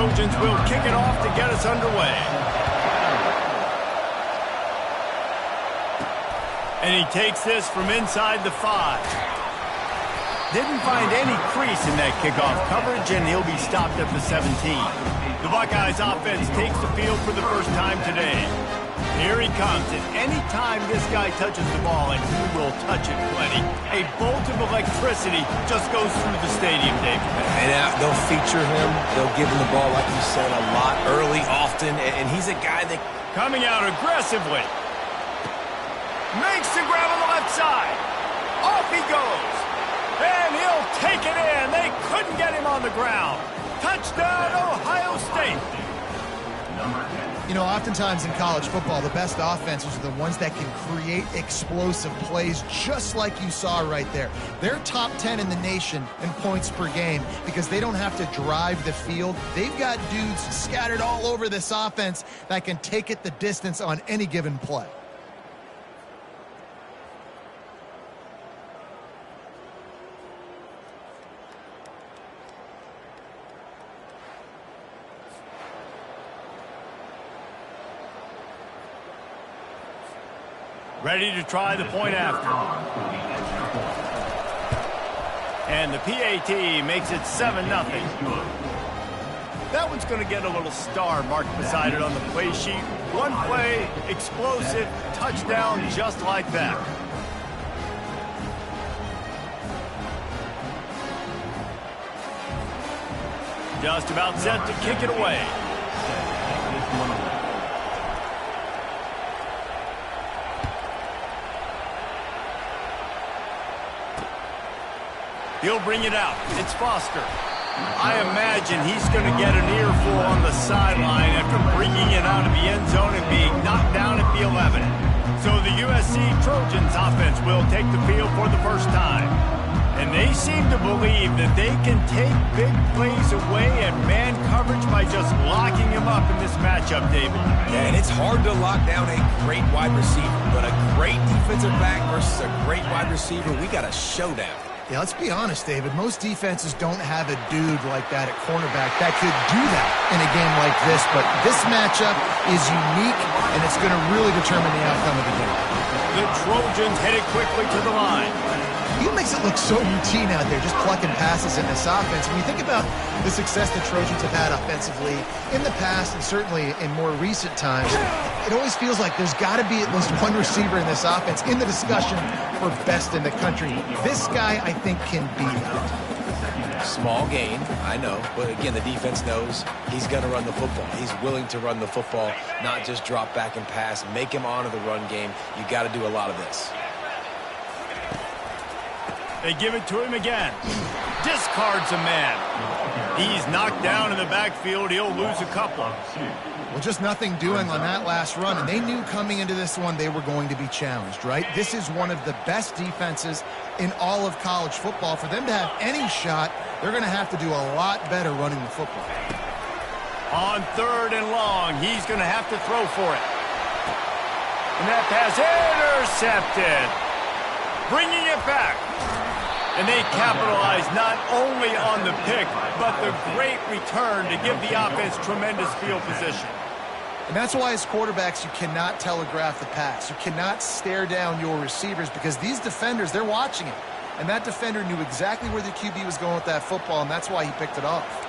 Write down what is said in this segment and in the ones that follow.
Trojans will kick it off to get us underway. And he takes this from inside the 5. Didn't find any crease in that kickoff coverage, and he'll be stopped at the 17. The Buckeyes offense takes the field for the first time today. Here he comes, and any time this guy touches the ball, and he will touch it plenty, a bolt of electricity just goes through the stadium, David. And they'll feature him. They'll give him the ball, like you said, a lot, early, often, and he's a guy that... Coming out aggressively. Makes the grab on the left side. Off he goes. And he'll take it in. They couldn't get him on the ground. Touchdown, Ohio State. You know, oftentimes in college football, the best offenses are the ones that can create explosive plays, just like you saw right there. They're top 10 in the nation in points per game because they don't have to drive the field. They've got dudes scattered all over this offense that can take it the distance on any given play. Ready to try the point after. And the PAT makes it 7-0. That one's going to get a little star marked beside it on the play sheet. One play, explosive, touchdown just like that. Just about set to kick it away. He'll bring it out. It's Foster. I imagine he's going to get an earful on the sideline after bringing it out of the end zone and being knocked down at the 11. So the USC Trojans offense will take the field for the first time. And they seem to believe that they can take big plays away at man coverage by just locking him up in this matchup, David. Yeah, and it's hard to lock down a great wide receiver, but a great defensive back versus a great wide receiver, we got a showdown. Yeah, let's be honest, David. Most defenses don't have a dude like that at cornerback that could do that in a game like this, but this matchup is unique, and it's going to really determine the outcome of the game. The Trojans headed quickly to the line. He makes it look so routine out there, just plucking passes in this offense. When you think about the success the Trojans have had offensively in the past and certainly in more recent times, it always feels like there's got to be at least one receiver in this offense in the discussion for best in the country. This guy, I think, can be that. Small gain, I know, but again, the defense knows he's going to run the football. He's willing to run the football, not just drop back and pass, make him honor the run game. You got to do a lot of this. They give it to him again. Discards a man. He's knocked down in the backfield. He'll lose a couple. Well, just nothing doing on that last run, and they knew coming into this one they were going to be challenged, right? This is one of the best defenses in all of college football. For them to have any shot, they're going to have to do a lot better running the football. On 3rd and long, he's going to have to throw for it. And that pass intercepted. Bringing it back. And they capitalize not only on the pick, but the great return to give the offense tremendous field position. And that's why as quarterbacks, you cannot telegraph the pass. You cannot stare down your receivers because these defenders, they're watching it. And that defender knew exactly where the QB was going with that football, and that's why he picked it off.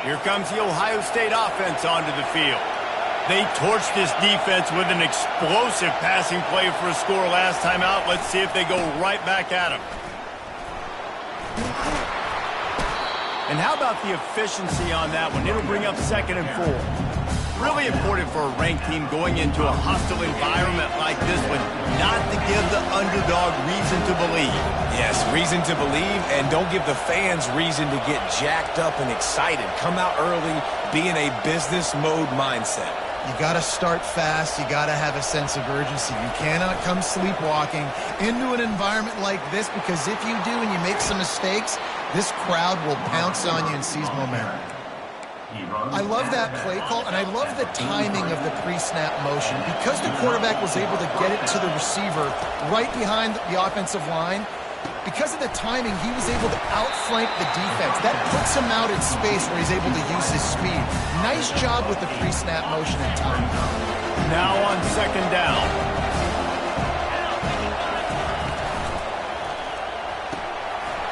Here comes the Ohio State offense onto the field. They torched this defense with an explosive passing play for a score last time out. Let's see if they go right back at him. And how about the efficiency on that one? It'll bring up 2nd and 4. Really important for a ranked team going into a hostile environment like this one, not to give the underdog reason to believe. Yes, reason to believe, and don't give the fans reason to get jacked up and excited. Come out early, be in a business mode mindset. You got to start fast. You got to have a sense of urgency. You cannot come sleepwalking into an environment like this because if you do and you make some mistakes, this crowd will pounce on you and seize momentum. I love that play call, and I love the timing of the pre-snap motion. Because the quarterback was able to get it to the receiver right behind the offensive line, because of the timing, he was able to outflank the defense. That puts him out in space where he's able to use his speed. Nice job with the pre-snap motion and time. Now on second down.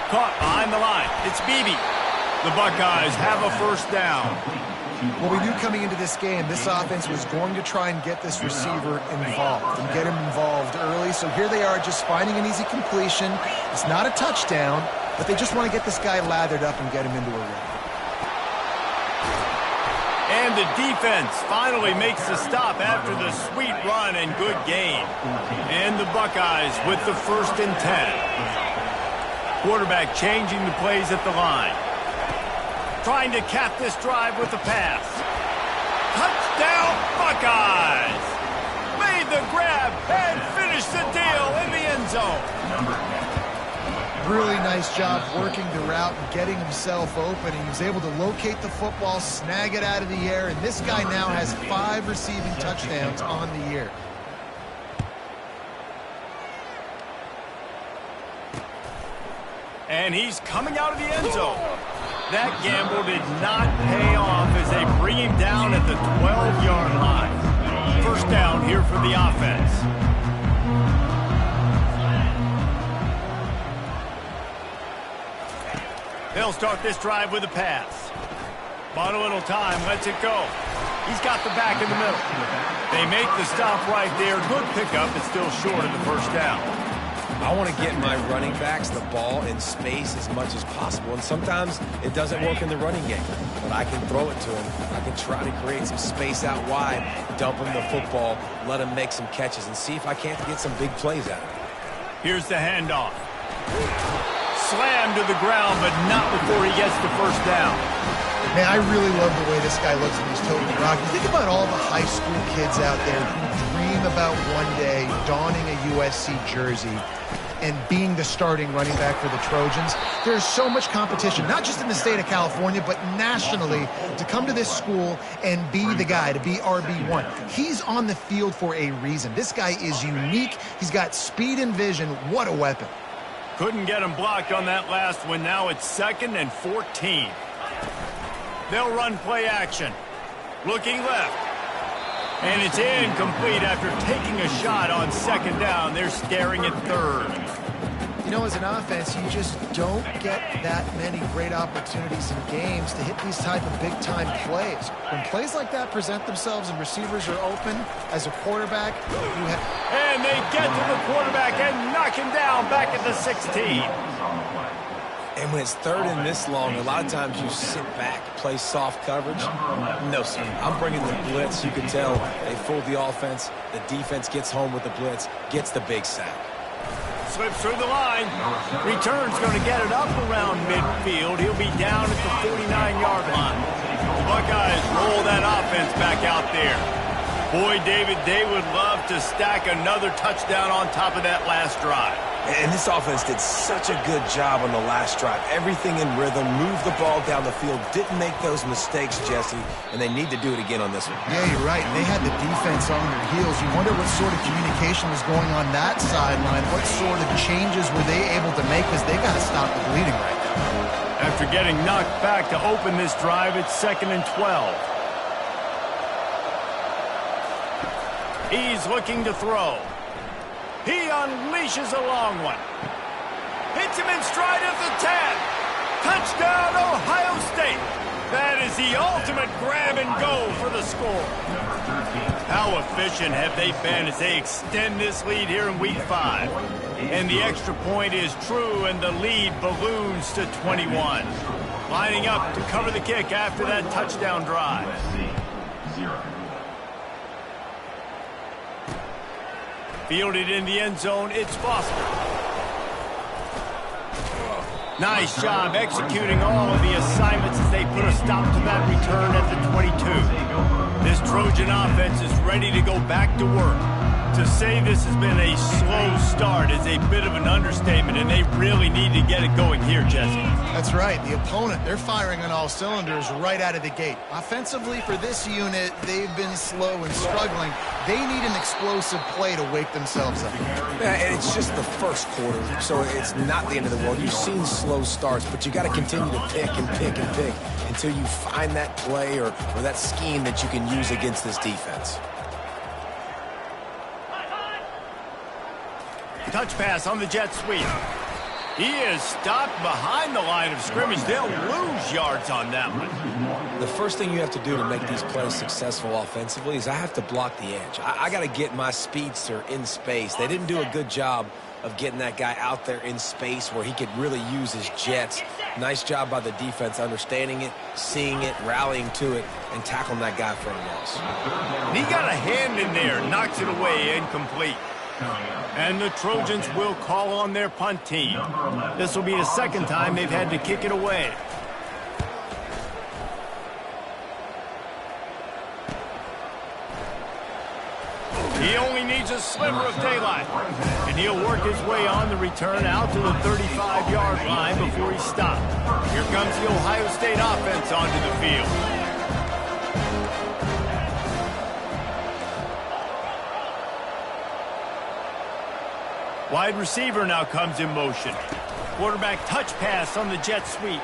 Caught behind the line. It's Beebe. The Buckeyes have a first down. Well, we knew coming into this game, this offense was going to try and get this receiver involved and get him involved early. So here they are just finding an easy completion. It's not a touchdown, but they just want to get this guy lathered up and get him into a run. And the defense finally makes the stop after the sweet run and good gain. And the Buckeyes with the 1st and 10. Quarterback changing the plays at the line. Trying to cap this drive with a pass. Touchdown, Buckeyes! Made the grab and finished the deal in the end zone. Really nice job working the route and getting himself open. He was able to locate the football, snag it out of the air, and this guy now has 5 receiving touchdowns on the year. And he's coming out of the end zone. That gamble did not pay off as they bring him down at the 12-yard line. First down here for the offense. They'll start this drive with a pass. Bought a little time, lets it go. He's got the back in the middle. They make the stop right there. Good pickup, but still short of the first down. I want to get my running backs the ball in space as much as possible, and sometimes it doesn't work in the running game, but I can throw it to him. I can try to create some space out wide, dump him the football, let him make some catches, and see if I can't get some big plays out of it. Here's the handoff. Slammed to the ground, but not before he gets the first down. Man, I really love the way this guy looks when he's toting the rock. You think about all the high school kids out there who dream about one day donning a USC jersey and being the starting running back for the Trojans. There's so much competition, not just in the state of California, but nationally, to come to this school and be the guy, to be RB1. He's on the field for a reason. This guy is unique. He's got speed and vision. What a weapon. Couldn't get him blocked on that last one. Now it's 2nd and 14. They'll run play action. Looking left. And it's incomplete after taking a shot on 2nd down. They're staring at 3rd. You know, as an offense, you just don't get that many great opportunities in games to hit these type of big-time plays. When plays like that present themselves and receivers are open, as a quarterback, you have... And they get to the quarterback and knock him down back at the 16. And when it's 3rd and this long, a lot of times you sit back, play soft coverage. No, sir. I'm bringing the blitz. You can tell they fooled the offense. The defense gets home with the blitz, gets the big sack. Slips through the line. Return's going to get it up around midfield. He'll be down at the 49-yard line. The Buckeyes roll that offense back out there. Boy, David, they would love to stack another touchdown on top of that last drive. And this offense did such a good job on the last drive. Everything in rhythm, moved the ball down the field, didn't make those mistakes, Jesse, and they need to do it again on this one. Yeah, you're right. They had the defense on their heels. You wonder what sort of communication was going on that sideline. What sort of changes were they able to make, because they got to stop the bleeding right now. After getting knocked back to open this drive, it's 2nd and 12. He's looking to throw. He unleashes a long one. Hits him in stride at the 10. Touchdown, Ohio State. That is the ultimate grab and go for the score. How efficient have they been as they extend this lead here in Week 5? And the extra point is true, and the lead balloons to 21. Lining up to cover the kick after that touchdown drive. Fielded in the end zone, it's Foster. Nice job executing all of the assignments as they put a stop to that return at the 22. This Trojan offense is ready to go back to work. To say this has been a slow start is a bit of an understatement, and they really need to get it going here, Jesse. That's right. The opponent, they're firing on all cylinders right out of the gate. Offensively, for this unit, they've been slow and struggling. They need an explosive play to wake themselves up. Yeah, and it's just the first quarter, so it's not the end of the world. You've seen slow starts, but you got to continue to pick and pick and pick until you find that play or that scheme that you can use against this defense. Touch pass on the jet sweep. He is stopped behind the line of scrimmage. They'll lose yards on that one. The first thing you have to do to make these plays successful offensively is I have to block the edge. I got to get my speedster in space. They didn't do a good job of getting that guy out there in space where he could really use his jets. Nice job by the defense understanding it, seeing it, rallying to it, and tackling that guy for a loss. And he got a hand in there, knocks it away, incomplete. And the Trojans will call on their punt team. This will be the second time they've had to kick it away. He only needs a sliver of daylight. And he'll work his way on the return out to the 35-yard line before he's stopped. Here comes the Ohio State offense onto the field. Wide receiver now comes in motion. Quarterback touch pass on the jet sweep.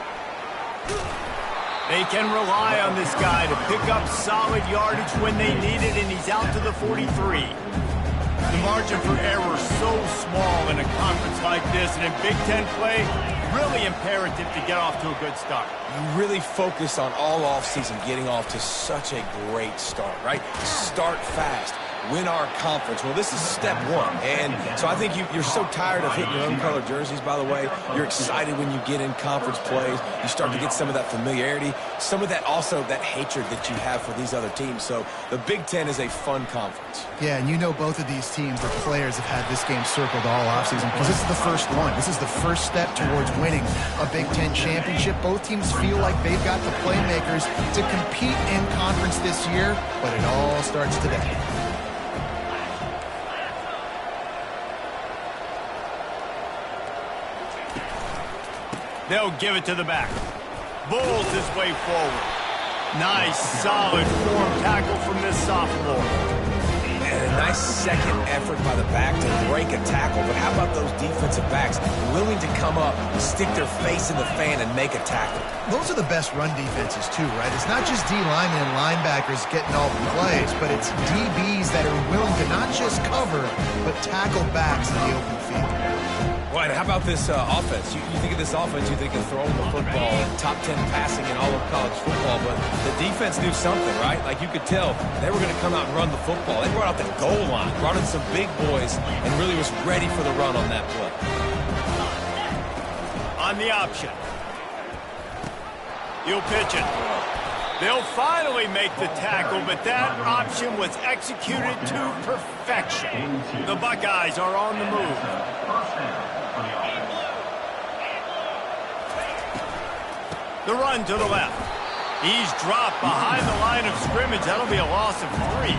They can rely on this guy to pick up solid yardage when they need it, and he's out to the 43. The margin for error so small in a conference like this, and in Big Ten play, really imperative to get off to a good start. You really focus on all offseason getting off to such a great start, right? Start fast. Win our conference. Well, this is step one. And so I think you're so tired of hitting your own color jerseys, by the way. You're excited when you get in conference plays. You start to get some of that familiarity, some of that also that hatred that you have for these other teams. So the Big Ten is a fun conference. Yeah, and you know both of these teams, the players have had this game circled all offseason because this is the first one. This is the first step towards winning a Big Ten championship. Both teams feel like they've got the playmakers to compete in conference this year, but it all starts today. They'll give it to the back. Bulls his way forward. Nice, solid form tackle from this sophomore. And a nice second effort by the back to break a tackle. But how about those defensive backs willing to come up, stick their face in the fan, and make a tackle? Those are the best run defenses, too, right? It's not just D linemen and linebackers getting all the plays, but it's DBs that are willing to not just cover, but tackle backs in the open field. Right, how about this offense? You think of this offense, you think of throwing the football, top 10 passing in all of college football, but the defense knew something, right? Like you could tell they were going to come out and run the football. They brought out the goal line, brought in some big boys, and really was ready for the run on that play. On the option. He'll pitch it. They'll finally make the tackle, but that option was executed to perfection. The Buckeyes are on the move. The run to the left. He's dropped behind the line of scrimmage. That'll be a loss of 3.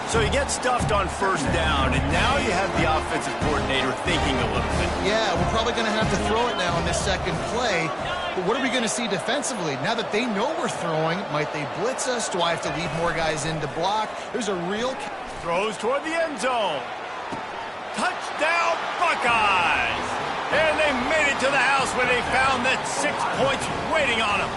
So he gets stuffed on first down, and now you have the offensive coordinator thinking a little bit. Yeah, we're probably going to have to throw it now on this second play. But what are we going to see defensively? Now that they know we're throwing, might they blitz us? Do I have to leave more guys in to block? There's a real... Throws toward the end zone. Touchdown, Buckeyes! And they made it to the house where they found that 6 points waiting on them.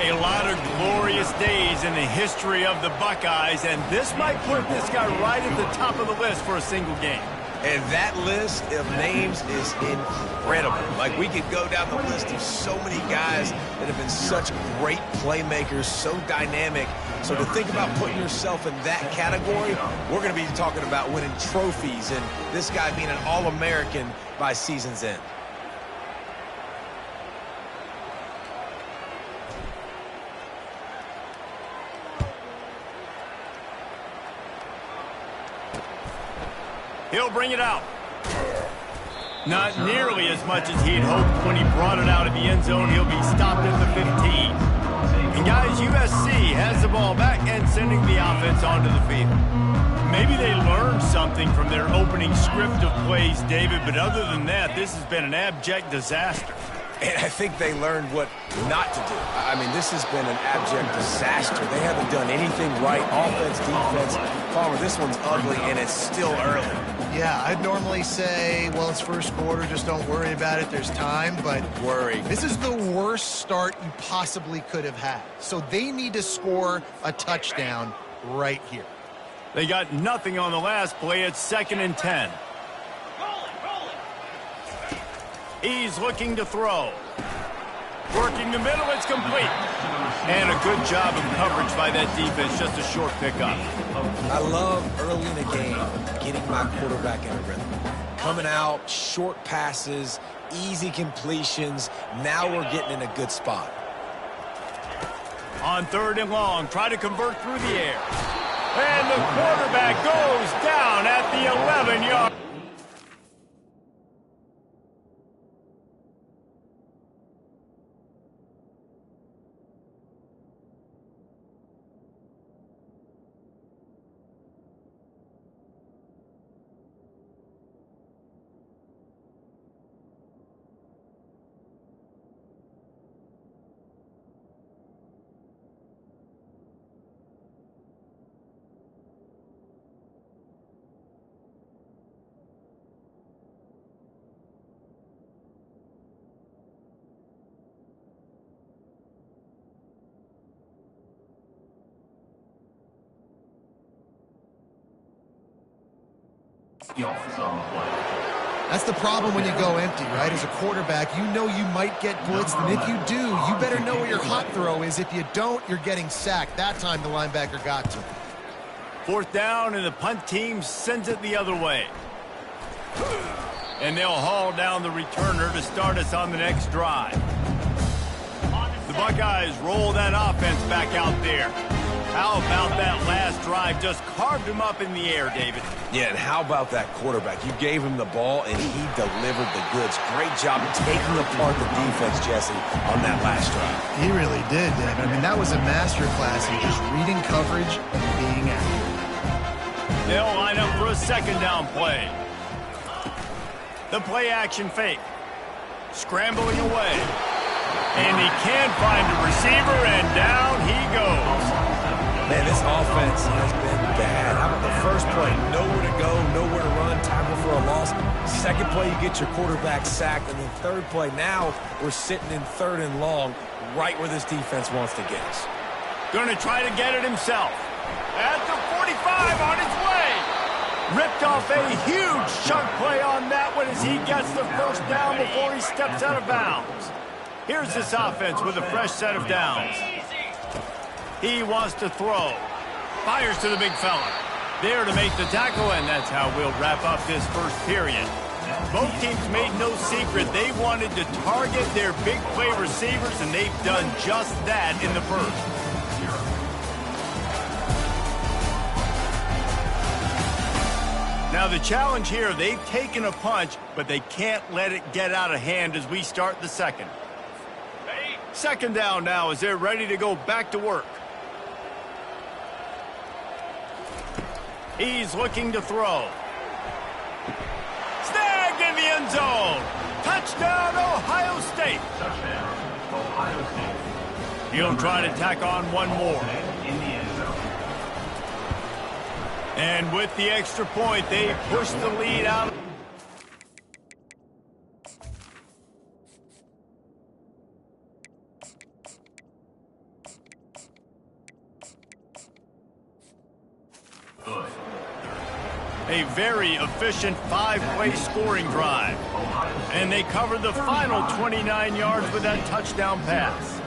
A lot of glorious days in the history of the Buckeyes, and this might put this guy right at the top of the list for a single game. And that list of names is incredible. Like, we could go down the list of so many guys that have been such great playmakers, so dynamic. So to think about putting yourself in that category, we're going to be talking about winning trophies and this guy being an All-American by season's end. He'll bring it out. Not nearly as much as he'd hoped when he brought it out of the end zone. He'll be stopped at the 15. And guys, USC has the ball back and sending the offense onto the field. Maybe they learned something from their opening script of plays, David, but other than that, this has been an abject disaster. And I think they learned what not to do. I mean, this has been an abject disaster. They haven't done anything right, offense, defense. Palmer, this one's ugly, and it's still early. Yeah, I'd normally say, well, it's first quarter, just don't worry about it, there's time, but Worry. This is the worst start you possibly could have had. So they need to score a touchdown right here. They got nothing on the last play. It's 2nd and 10. He's looking to throw. Working the middle, it's complete. And a good job of coverage by that defense, just a short pickup. I love early in a game getting my quarterback in a rhythm. Coming out, short passes, easy completions. Now we're getting in a good spot. On 3rd and long, try to convert through the air. And the quarterback goes down at the 11-yard. That's the problem when you go empty, right? As a quarterback, you know you might get blitzed, and if you do, you better know where your hot throw is. If you don't, you're getting sacked. That time the linebacker got to him. 4th down, and the punt team sends it the other way. And they'll haul down the returner to start us on the next drive. The Buckeyes roll that offense back out there. How about that last drive? Just carved him up in the air, David. Yeah, and how about that quarterback? You gave him the ball, and he delivered the goods. Great job taking apart the defense, Jesse, on that last drive. He really did, David. I mean, that was a masterclass in just reading coverage and being accurate. They'll line up for a 2nd down play. The play action fake. Scrambling away. And he can't find a receiver, and down he goes. Man, this offense has been bad. How about the first play? Nowhere to go, nowhere to run, tackle for a loss. 2nd play, you get your quarterback sacked. And then 3rd play, now we're sitting in 3rd and long, right where this defense wants to get us. Going to try to get it himself. At the 45, on his way. Ripped off a huge chunk play on that one as he gets the 1st down before he steps out of bounds. Here's this offense with a fresh set of downs. He wants to throw. Fires to the big fella. There to make the tackle, and that's how we'll wrap up this first period. Both teams made no secret they wanted to target their big play receivers, and they've done just that in the first. Now the challenge here, they've taken a punch, but they can't let it get out of hand as we start the 2nd. 2nd down now as they're ready to go back to work. He's looking to throw. Snagged in the end zone. Touchdown, Ohio State. Touchdown, Ohio State. He'll try to tack on one more. In the end zone. And with the extra point, they push the lead out. A very efficient 5-play scoring drive. And they covered the final 29 yards with that touchdown pass.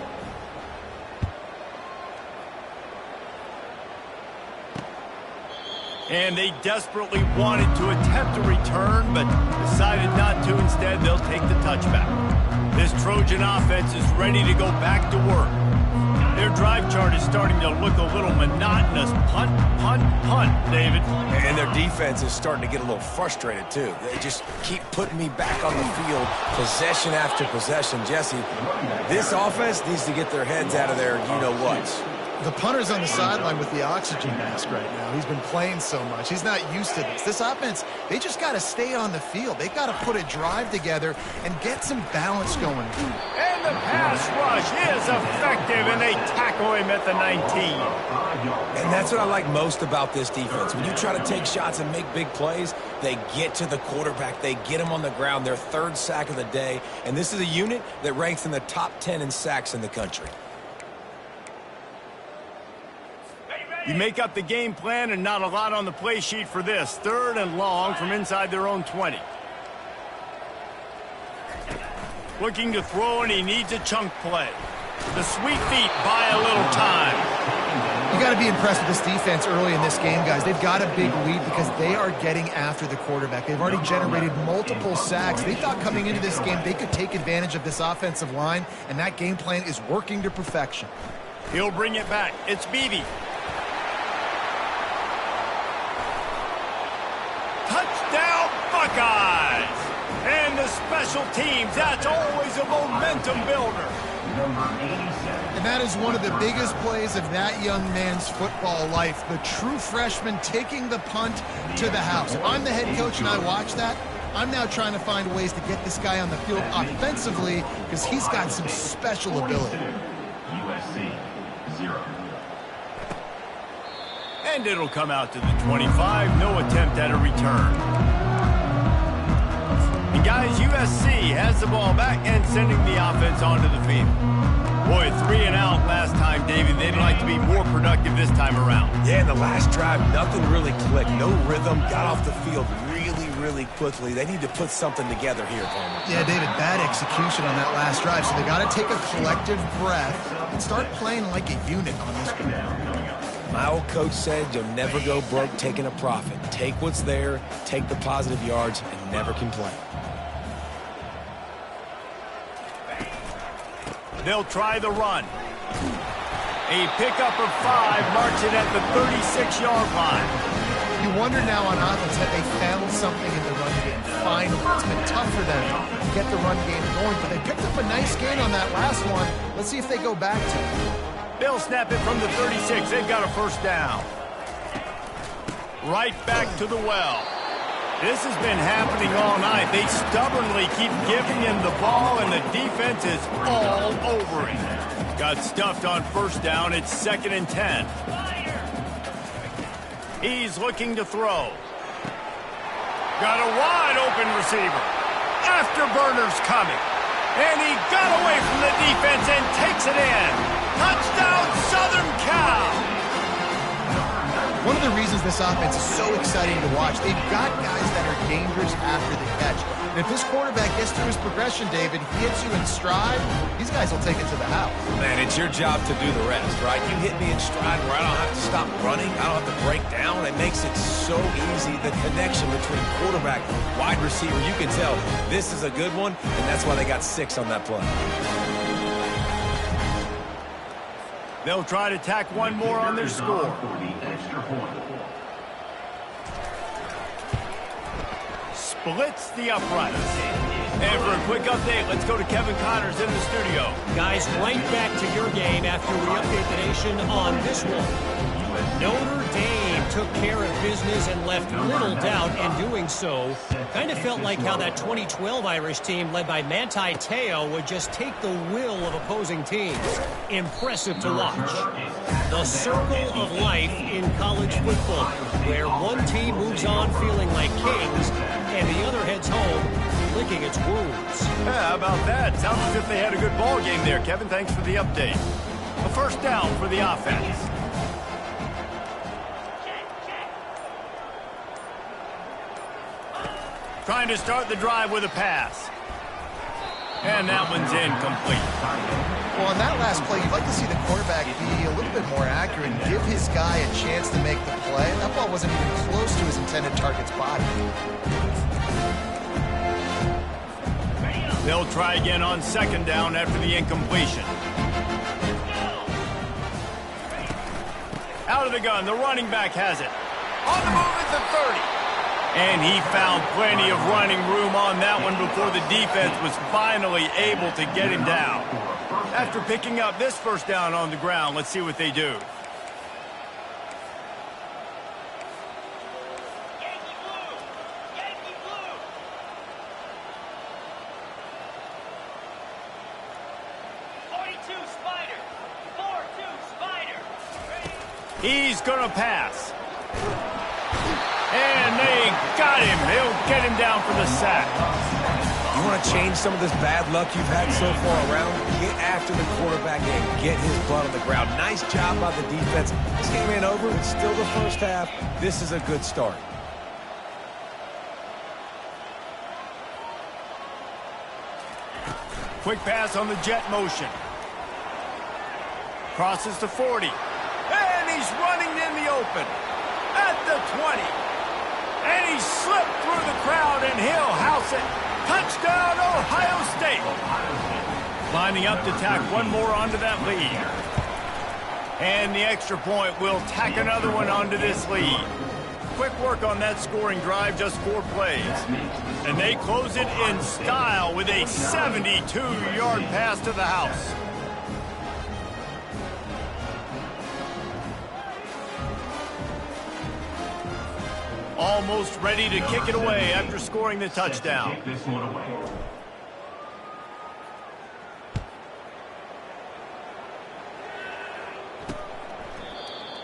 And they desperately wanted to attempt a return, but decided not to. Instead, they'll take the touchback. This Trojan offense is ready to go back to work. Their drive chart is starting to look a little monotonous. Punt, punt, punt, David. And their defense is starting to get a little frustrated, too. They just keep putting me back on the field, possession after possession. Jesse, this offense needs to get their heads out of there, you-know-what. The punter's on the sideline with the oxygen mask right now. He's been playing so much. He's not used to this. This offense, they just got to stay on the field. They got to put a drive together and get some balance going. And the pass rush is effective, and they tackle him at the 19. And that's what I like most about this defense. When you try to take shots and make big plays, they get to the quarterback. They get him on the ground. Their third sack of the day. And this is a unit that ranks in the top 10 in sacks in the country. You make up the game plan and not a lot on the play sheet for this. 3rd and long from inside their own 20. Looking to throw, and he needs a chunk play. The sweet feet buy a little time. You got to be impressed with this defense early in this game, guys. They've got a big lead because they are getting after the quarterback. They've already generated multiple sacks. They thought coming into this game they could take advantage of this offensive line, and that game plan is working to perfection. He'll bring it back. It's Beebe. Touchdown, Buckeyes! And the special teams, that's always a momentum builder. And that is one of the biggest plays of that young man's football life. The true freshman taking the punt to the house. If I'm the head coach and I watch that, I'm now trying to find ways to get this guy on the field offensively because he's got some special ability. USC 0. And it'll come out to the 25. No attempt at a return. And guys, USC has the ball back and sending the offense onto the field. Boy, 3 and out last time, David. They'd like to be more productive this time around. Yeah, in the last drive, nothing really clicked. No rhythm. Got off the field really quickly. They need to put something together here, Palmer. Yeah, David, bad execution on that last drive. So they got to take a collective breath and start playing like a unit on this one. My old coach said you'll never go broke taking a profit. Take what's there, take the positive yards, and never complain. They'll try the run. A pickup of 5 marks it at the 36-yard line. You wonder now on offense that they found something in the run game. Finally, it's been tough for them to get the run game going, but they picked up a nice gain on that last one. Let's see if they go back to it. They'll snap it from the 36. They've got a first down. Right back to the well. This has been happening all night. They stubbornly keep giving him the ball, and the defense is all over him. Got stuffed on first down. It's 2nd and 10. He's looking to throw. Got a wide open receiver. Afterburner's coming. And he got away from the defense and takes it in. Touchdown, Southern Cal! One of the reasons this offense is so exciting to watch, they've got guys that are dangerous after the catch. And if this quarterback gets through his progression, David, he hits you in stride, these guys will take it to the house. Man, it's your job to do the rest, right? You hit me in stride where I don't have to stop running, I don't have to break down. It makes it so easy. The connection between quarterback, wide receiver, you can tell this is a good one, and that's why they got 6 on that play. They'll try to tack one more on their score. Splits the uprights. And for a quick update, let's go to Kevin Connors in the studio. Guys, right back to your game after we update the nation on this one. Notre Dame took care of business and left little doubt in doing so. Kind of felt like how that 2012 Irish team led by Manti Te'o would just take the will of opposing teams. Impressive to watch. The circle of life in college football, where one team moves on feeling like kings and the other heads home licking its wounds. Yeah, how about that? Sounds as if they had a good ball game there, Kevin. Thanks for the update. A first down for the offense. Trying to start the drive with a pass. And that one's incomplete. Well, on that last play, you'd like to see the quarterback be a little bit more accurate and give his guy a chance to make the play. That ball wasn't even close to his intended target's body. They'll try again on 2nd down after the incompletion. Out of the gun, the running back has it. On the move at the 30. And he found plenty of running room on that one before the defense was finally able to get him down. After picking up this first down on the ground, let's see what they do. He's going to pass. And they got him. They'll get him down for the sack. You want to change some of this bad luck you've had so far around? Get after the quarterback and get his butt on the ground. Nice job by the defense. This game ain't over. It's still the first half. This is a good start. Quick pass on the jet motion. Crosses to 40. And he's running in the open. At the 20. And he slipped through the crowd, and he'll house it. Touchdown, Ohio State. Lining up to tack one more onto that lead. And the extra point will tack another one onto this lead. Quick work on that scoring drive, just 4 plays. And they close it in style with a 72-yard pass to the house. Almost ready to kick it away after scoring the touchdown.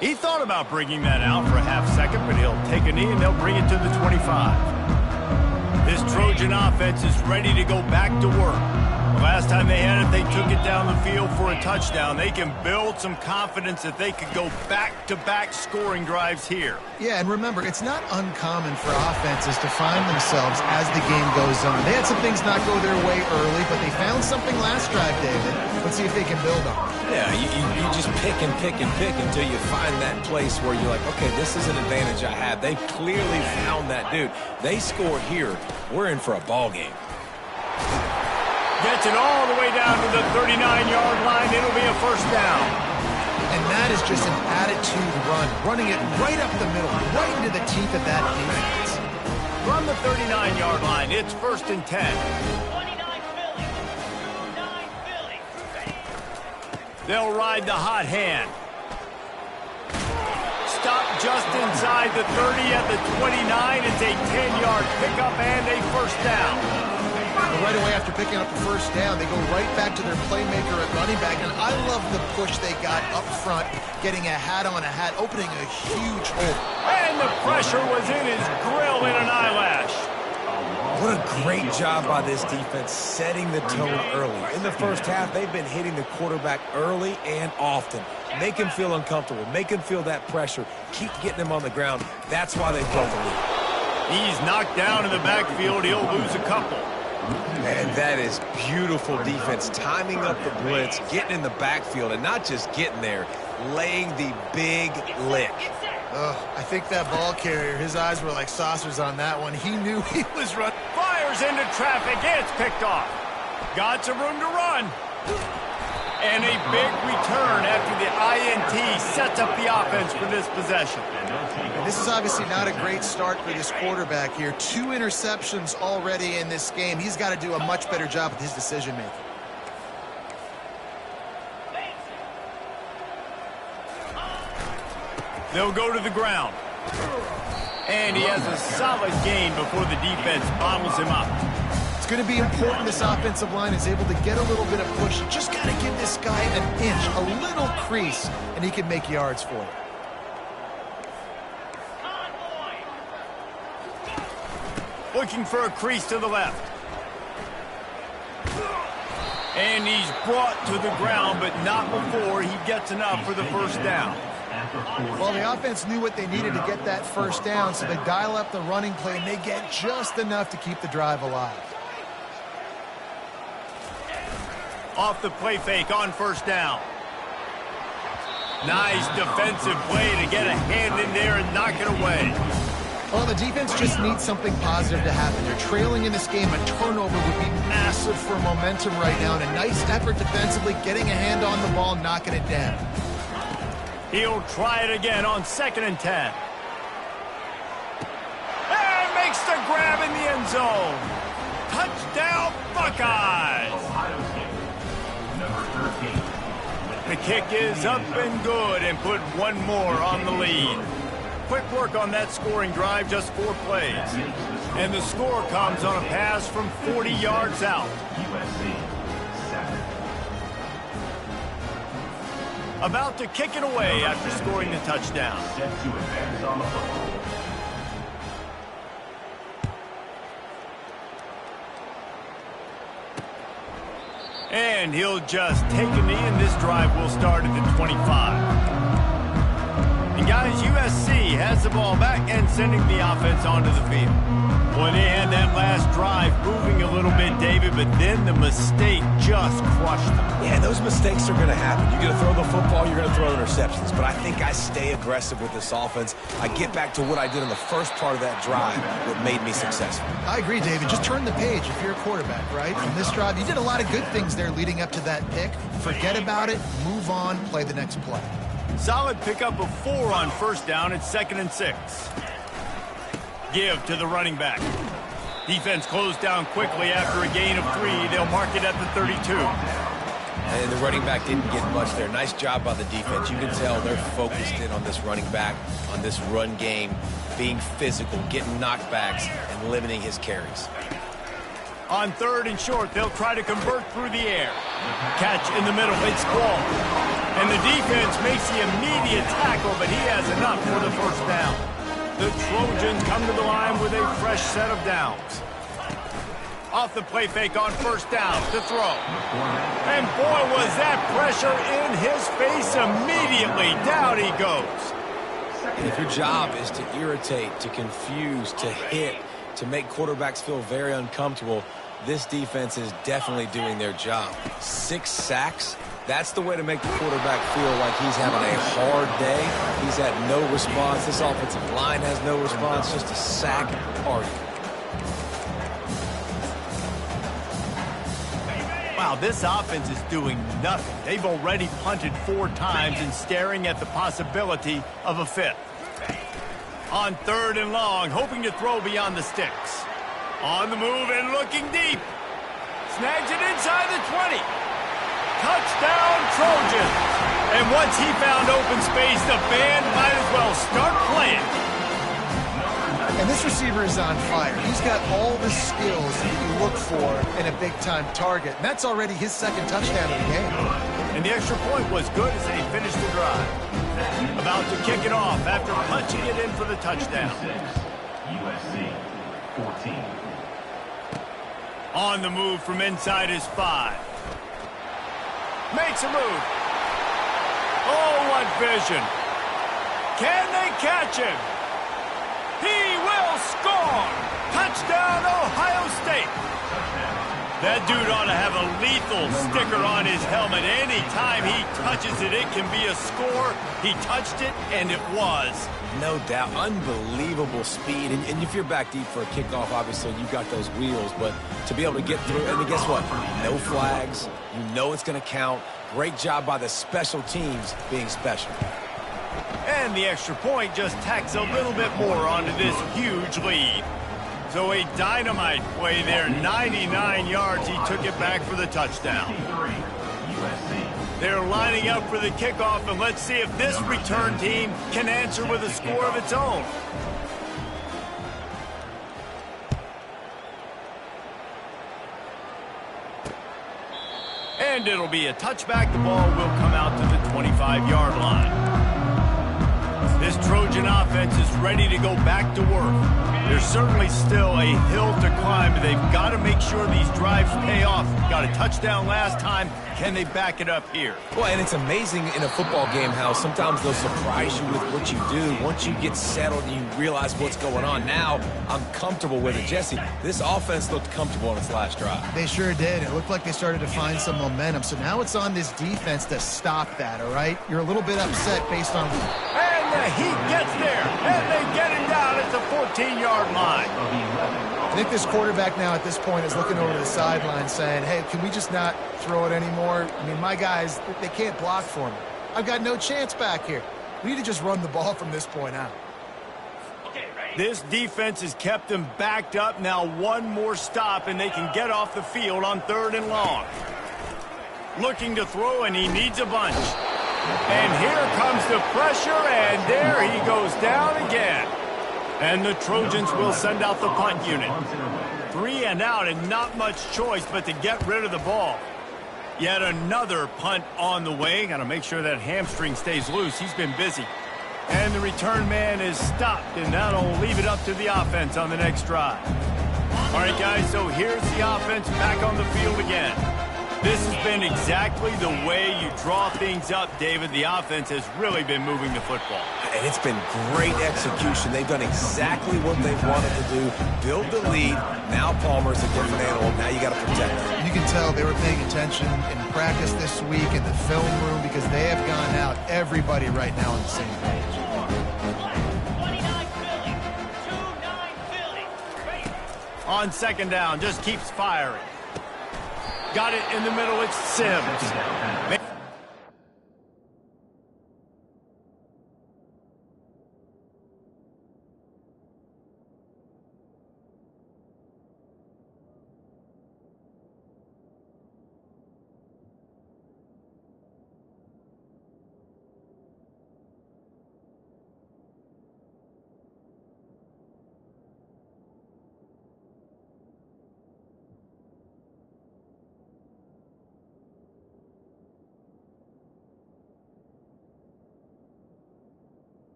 He thought about bringing that out for a half second, but he'll take a knee and they'll bring it to the 25. This Trojan offense is ready to go back to work. The last time they had it, they took it down the field for a touchdown. They can build some confidence that they could go back-to-back scoring drives here. Yeah, and remember, it's not uncommon for offenses to find themselves as the game goes on. They had some things not go their way early, but they found something last drive, David. Let's see if they can build on it. Yeah, you just pick and pick and pick until you find that place where you're like, okay, this is an advantage I have. They clearly found that dude. They score here. We're in for a ball game. Gets it all the way down to the 39-yard line. It'll be a first down. And that is just an attitude run. Running it right up the middle, right into the teeth of that defense. From the 39-yard line, it's 1st and 10. 29 Philly. 29 Philly. They'll ride the hot hand. Stop just inside the 30 at the 29. It's a 10-yard pickup and a first down. But right away after picking up the first down, they go right back to their playmaker at running back. And I love the push they got up front, getting a hat on a hat, opening a huge hole. And the pressure was in his grill in an eyelash. What a great job by this defense setting the tone early. In the first half, they've been hitting the quarterback early and often. Make him feel uncomfortable. Make him feel that pressure. Keep getting him on the ground. That's why they built the lead. He's knocked down in the backfield. He'll lose a couple. And that is beautiful defense, timing up the blitz, getting in the backfield, and not just getting there, laying the big lick. I think that ball carrier, his eyes were like saucers on that one. He knew he was running. Fires into traffic. It's picked off. Got some room to run. And a big return after the INT sets up the offense for this possession. And this is obviously not a great start for this quarterback here. 2 interceptions already in this game. He's got to do a much better job with his decision-making. They'll go to the ground. And he has a solid gain before the defense bottles him up. It's going to be important this offensive line is able to get a little bit of push. You just got to give this guy an inch, a little crease, and he can make yards for you. Looking for a crease to the left. And he's brought to the ground, but not before he gets enough for the first down. Well, the offense knew what they needed to get that first down, so they dial up the running play, and they get just enough to keep the drive alive. Off the play fake on first down. Nice defensive play to get a hand in there and knock it away. Well, the defense just needs something positive to happen. They're trailing in this game. A turnover would be massive for momentum right now, and a nice effort defensively, getting a hand on the ball, knocking it down. He'll try it again on 2nd and 10. And grab in the end zone. Touchdown, Buckeyes! Ohio State. Number 13. The kick is up and good and put one more on the lead. Quick work on that scoring drive, just 4 plays. And the score comes on a pass from 40 yards out. USC 7. About to kick it away after scoring the touchdown. Set to advance on the football. And he'll just take a knee, and this drive will start at the 25. And guys, USC has the ball back and sending the offense onto the field. Boy, they had that last drive moving a little bit, David, but then the mistake just crushed them. Yeah, those mistakes are going to happen. You're going to throw the football, you're going to throw interceptions. But I think I stay aggressive with this offense. I get back to what I did in the first part of that drive that made me successful. I agree, David. Just turn the page if you're a quarterback, right? From this drive, you did a lot of good things there leading up to that pick. Forget about it, move on, play the next play. Solid pickup of 4 on first down. It's 2nd and 6. Give to the running back. Defense closed down quickly after a gain of 3. They'll mark it at the 32. And the running back didn't get much there. Nice job by the defense. You can tell they're focused in on this running back, on this run game, being physical, getting knockbacks, and limiting his carries. On 3rd and short, they'll try to convert through the air. Catch in the middle, it's ball. And the defense makes the immediate tackle, but he has enough for the first down. The Trojans come to the line with a fresh set of downs. Off the play fake on first down to throw. And boy, was that pressure in his face immediately. Down he goes. And if your job is to irritate, to confuse, to hit, to make quarterbacks feel very uncomfortable, this defense is definitely doing their job. 6 sacks. That's the way to make the quarterback feel like he's having a hard day. He's had no response. This offensive line has no response. Just a sack party. Wow, this offense is doing nothing. They've already punted 4 times and staring at the possibility of a 5th. On 3rd and long, hoping to throw beyond the sticks. On the move and looking deep. Snags it inside the 20. Touchdown, Trojans. And once he found open space, the band might as well start playing. And this receiver is on fire. He's got all the skills that you look for in a big-time target. And that's already his 2nd touchdown of the game. And the extra point was good as they finished the drive. About to kick it off after punching it in for the touchdown. USC 14. On the move from inside his 5. Makes a move. Oh, what vision. Can they catch him? He will score. Touchdown, Ohio State. That dude ought to have a lethal sticker on his helmet. Anytime he touches it, it can be a score. He touched it, and it was. No doubt. Unbelievable speed. And if you're back deep for a kickoff, obviously you got those wheels. But to be able to get through, and guess what? No flags. You know it's going to count. Great job by the special teams being special. And the extra point just tacks a little bit more onto this huge lead. So a dynamite play there, 99 yards. He took it back for the touchdown. They're lining up for the kickoff, and let's see if this return team can answer with a score of its own. And it'll be a touchback. The ball will come out to the 25-yard line. This Trojan offense is ready to go back to work. There's certainly still a hill to climb, but they've got to make sure these drives pay off. Got a touchdown last time. Can they back it up here? Well, and it's amazing in a football game how sometimes they'll surprise you with what you do. Once you get settled and you realize what's going on, now I'm comfortable with it. Jesse, this offense looked comfortable on its last drive. They sure did. It looked like they started to find some momentum. So now it's on this defense to stop that, all right? You're a little bit upset based on... And the Heat gets there, and they get him down at the 14-yard line. I think this quarterback now at this point is looking over to the sideline saying, hey, can we just not throw it anymore? I mean, my guys, they can't block for me. I've got no chance back here. We need to just run the ball from this point out. Okay, ready? This defense has kept them backed up. Now one more stop, and they can get off the field on 3rd and long. Looking to throw, and he needs a bunch. And here comes the pressure, and there he goes down again. And the Trojans will send out the punt unit. 3 and out, and not much choice but to get rid of the ball. Yet another punt on the way. Got to make sure that hamstring stays loose. He's been busy. And the return man is stopped, and that'll leave it up to the offense on the next drive. All right, guys, so here's the offense back on the field again. This has been exactly the way you draw things up, David. The offense has really been moving the football. And it's been great execution. They've done exactly what they wanted to do. Build the lead. Now Palmer's a different animal. Now you got to protect him. You can tell they were paying attention in practice this week in the film room because they have gone out, everybody right now on the same page. 29 Philly. 2-9 Philly. On 2nd down, just keeps firing. Got it in the middle, it's Sims.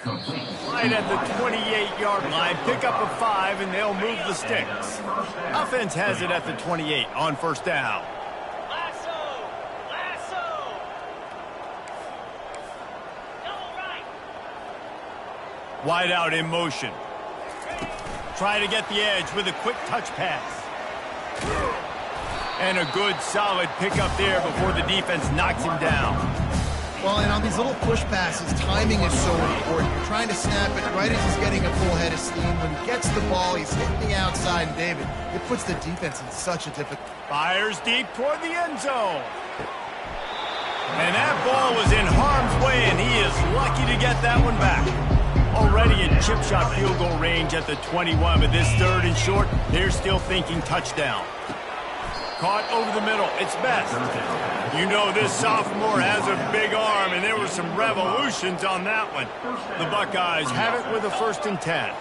Right at the 28-yard line, pick up a 5, and they'll move the sticks. Offense has it at the 28 on 1st down. Lasso! Lasso! Double right! Wide out in motion. Try to get the edge with a quick touch pass. And a good, solid pickup there before the defense knocks him down. Well, and on these little push passes, timing is so important. You're trying to snap it right as he's getting a full head of steam. When he gets the ball, he's hitting the outside, and David, it puts the defense in such a difficult... Fires deep toward the end zone. And that ball was in harm's way, and he is lucky to get that one back. Already in chip shot field goal range at the 21, but this 3rd and short, they're still thinking touchdown. Caught over the middle. It's Best. You know this sophomore has a big arm, and there were some revolutions on that one. The Buckeyes have it with a 1st and 10.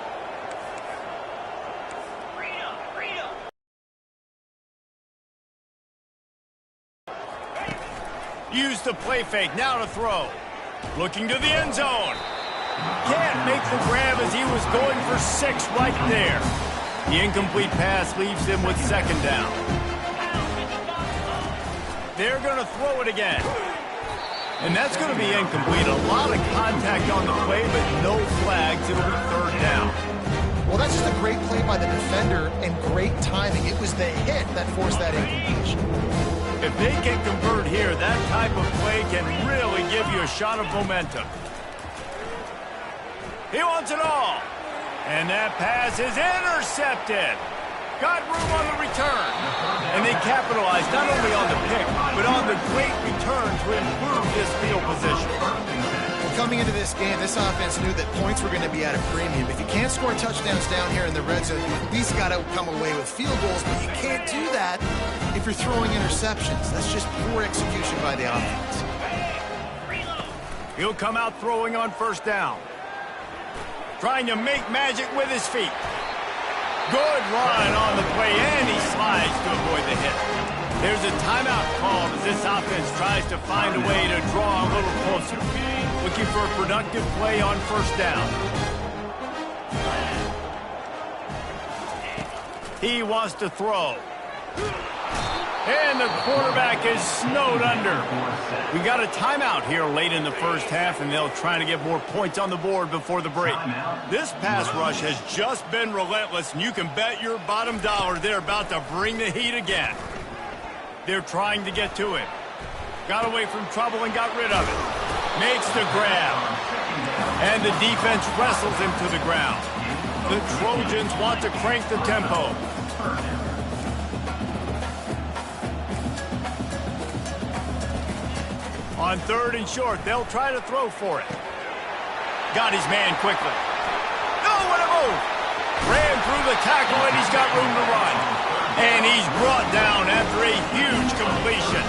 Use the play fake. Now to throw. Looking to the end zone. Can't make the grab as he was going for 6 right there. The incomplete pass leaves him with 2nd down. They're going to throw it again. And that's going to be incomplete. A lot of contact on the play, but no flags. It'll be third down. Well, that's just a great play by the defender and great timing. It was the hit that forced that incompletion. If they can convert here, that type of play can really give you a shot of momentum. He wants it all. And that pass is intercepted. Got room on the return. And they capitalized not only on the pick, but on the great return to improve this field position. Well, coming into this game, this offense knew that points were going to be at a premium. If you can't score touchdowns down here in the red zone, you at least got to come away with field goals, but you can't do that if you're throwing interceptions. That's just poor execution by the offense. He'll come out throwing on first down. Trying to make magic with his feet. Good run on the play, and he slides to avoid the hit. There's a timeout called as this offense tries to find a way to draw a little closer. Looking for a productive play on first down. He wants to throw. And the quarterback is snowed under. We got a timeout here late in the first half, and they'll try to get more points on the board before the break. This pass rush has just been relentless, and you can bet your bottom dollar they're about to bring the heat again. They're trying to get to it. Got away from trouble and got rid of it. Makes the grab. And the defense wrestles him to the ground. The Trojans want to crank the tempo. On third and short, they'll try to throw for it. Got his man quickly. Oh, what a move! Ran through the tackle, and he's got room to run. And he's brought down after a huge completion.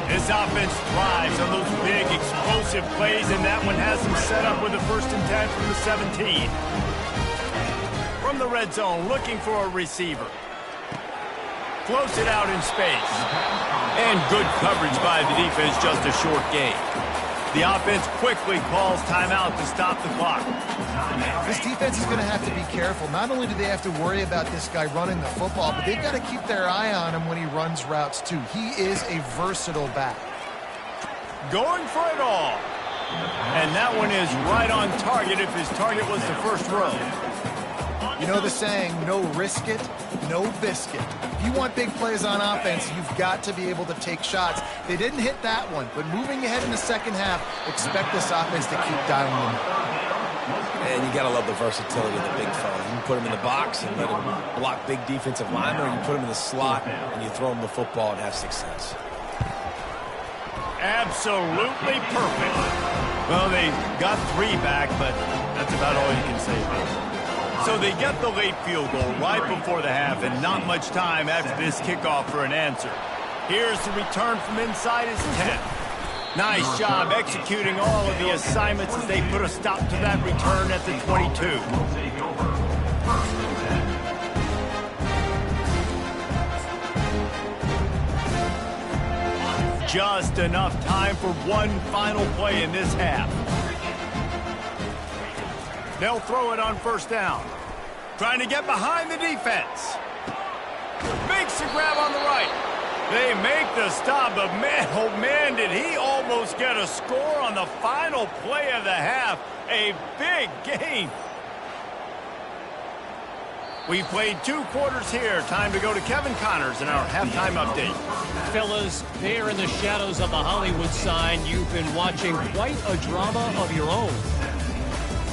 This offense thrives on those big, explosive plays, and that one has them set up with a 1st and 10 from the 17. From the red zone, looking for a receiver. Floats it out in space. And good coverage by the defense, just a short gain. The offense quickly calls timeout to stop the clock. This defense is going to have to be careful. Not only do they have to worry about this guy running the football, but they've got to keep their eye on him when he runs routes too. He is a versatile back. Going for it all. And that one is right on target if his target was the first row. You know the saying, no risk it, no biscuit. If you want big plays on offense, you've got to be able to take shots. They didn't hit that one, but moving ahead in the second half, expect this offense to keep dialing them. And you got to love the versatility of the big fella. You can put him in the box and let him block big defensive linemen, or you put him in the slot and you throw him the football and have success. Absolutely perfect. Well, they got 3 back, but that's about all you can say about it. So they get the late field goal right before the half, and not much time after this kickoff for an answer. Here's the return from inside his 10. Nice job executing all of the assignments as they put a stop to that return at the 22. Just enough time for one final play in this half. They'll throw it on first down. Trying to get behind the defense. Makes the grab on the right. They make the stop, but man, oh man, did he almost get a score on the final play of the half. A big gain. We played 2 quarters here. Time to go to Kevin Connors in our halftime update. Fellas, there in the shadows of the Hollywood sign, you've been watching quite a drama of your own.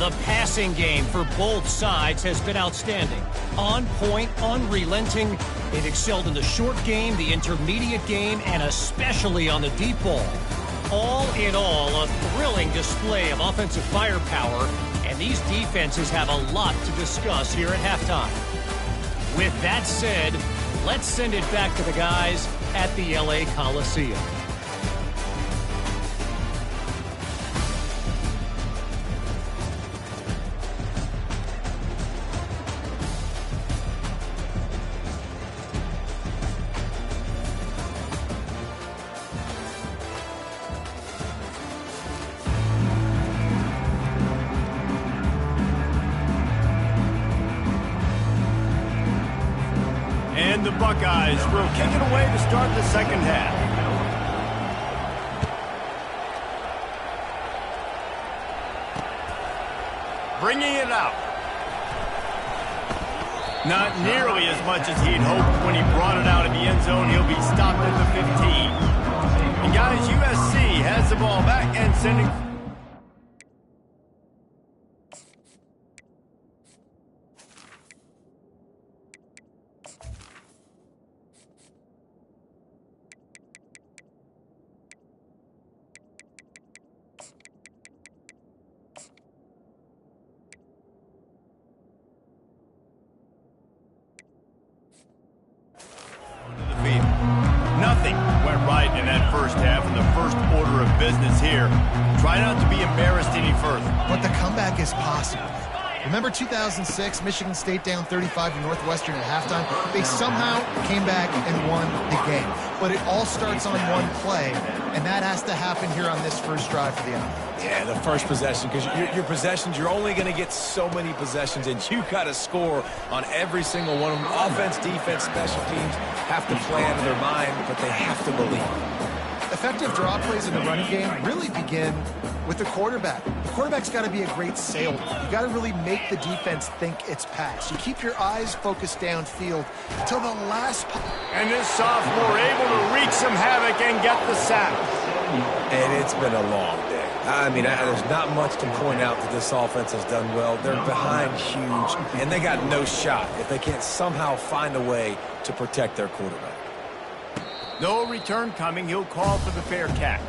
The passing game for both sides has been outstanding. On point, unrelenting. They've excelled in the short game, the intermediate game, and especially on the deep ball. All in all, a thrilling display of offensive firepower, and these defenses have a lot to discuss here at halftime. With that said, let's send it back to the guys at the LA Coliseum. And the Buckeyes will kick it away to start the second half. bringing it out. Not nearly as much as he'd hoped when he brought it out of the end zone. He'll be stopped at the 15. And guys, USC has the ball back and sending... Nothing went right in that first half, and the first order of business here. Try not to be embarrassed any further. But the comeback is possible. Remember 2006, Michigan State down 35 to Northwestern at halftime? They somehow came back and won the game. But it all starts on one play, and that has to happen here on this first drive for the offense. Yeah, the first possession, because your possessions, you're only going to get so many possessions, and you got to score on every single one of them. Offense, defense, special teams have to play out of their mind, but they have to believe. Effective draw plays in the running game really begin with the quarterback. The quarterback's got to be a great salesman. You got to really make the defense think it's pass. You keep your eyes focused downfield till the last... And this sophomore able to wreak some havoc and get the sack. And it's been a long day. I mean, there's not much to point out that this offense has done well. They're behind huge, and they got no shot if they can't somehow find a way to protect their quarterback. No return coming. He'll call for the fair catch.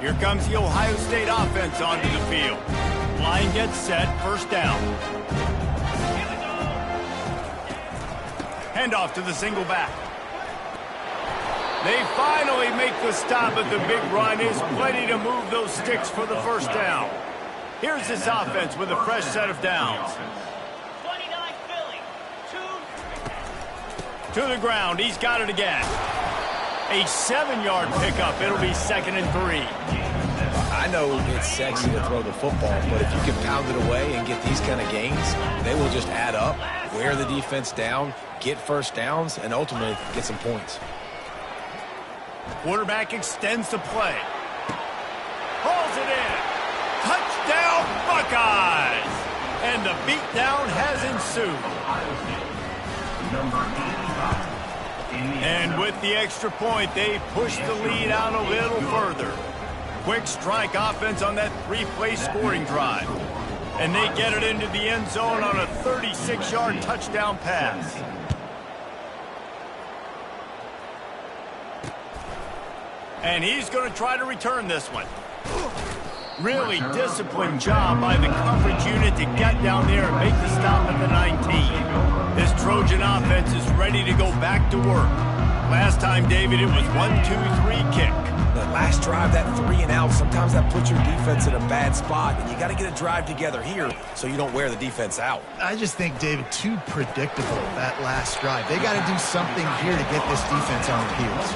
Here comes the Ohio State offense onto the field. Line gets set. First down. Handoff to the single back. They finally make the stop, but the big run is plenty to move those sticks for the first down. Here's this offense with a fresh set of downs. 29 Philly. To the ground. He's got it again. A 7-yard pickup. It'll be 2nd and 3. I know it's sexy to throw the football, but if you can pound it away and get these kind of gains, they will just add up, wear the defense down, get first downs, and ultimately get some points. Quarterback extends the play. Hauls it in. Touchdown, Buckeyes! And the beatdown has ensued. And with the extra point, they push the lead out a little further. Quick strike offense on that 3-play scoring drive. And they get it into the end zone on a 36-yard touchdown pass. And he's going to try to return this one. Really disciplined job by the coverage unit to get down there and make the stop at the 19. This Trojan offense is ready to go back to work. Last time, David, it was 1-2-3 kick. The last drive, that 3 and out, sometimes that puts your defense in a bad spot, and you got to get a drive together here so you don't wear the defense out. I just think, David, too predictable, that last drive. They got to do something here to get this defense on their heels.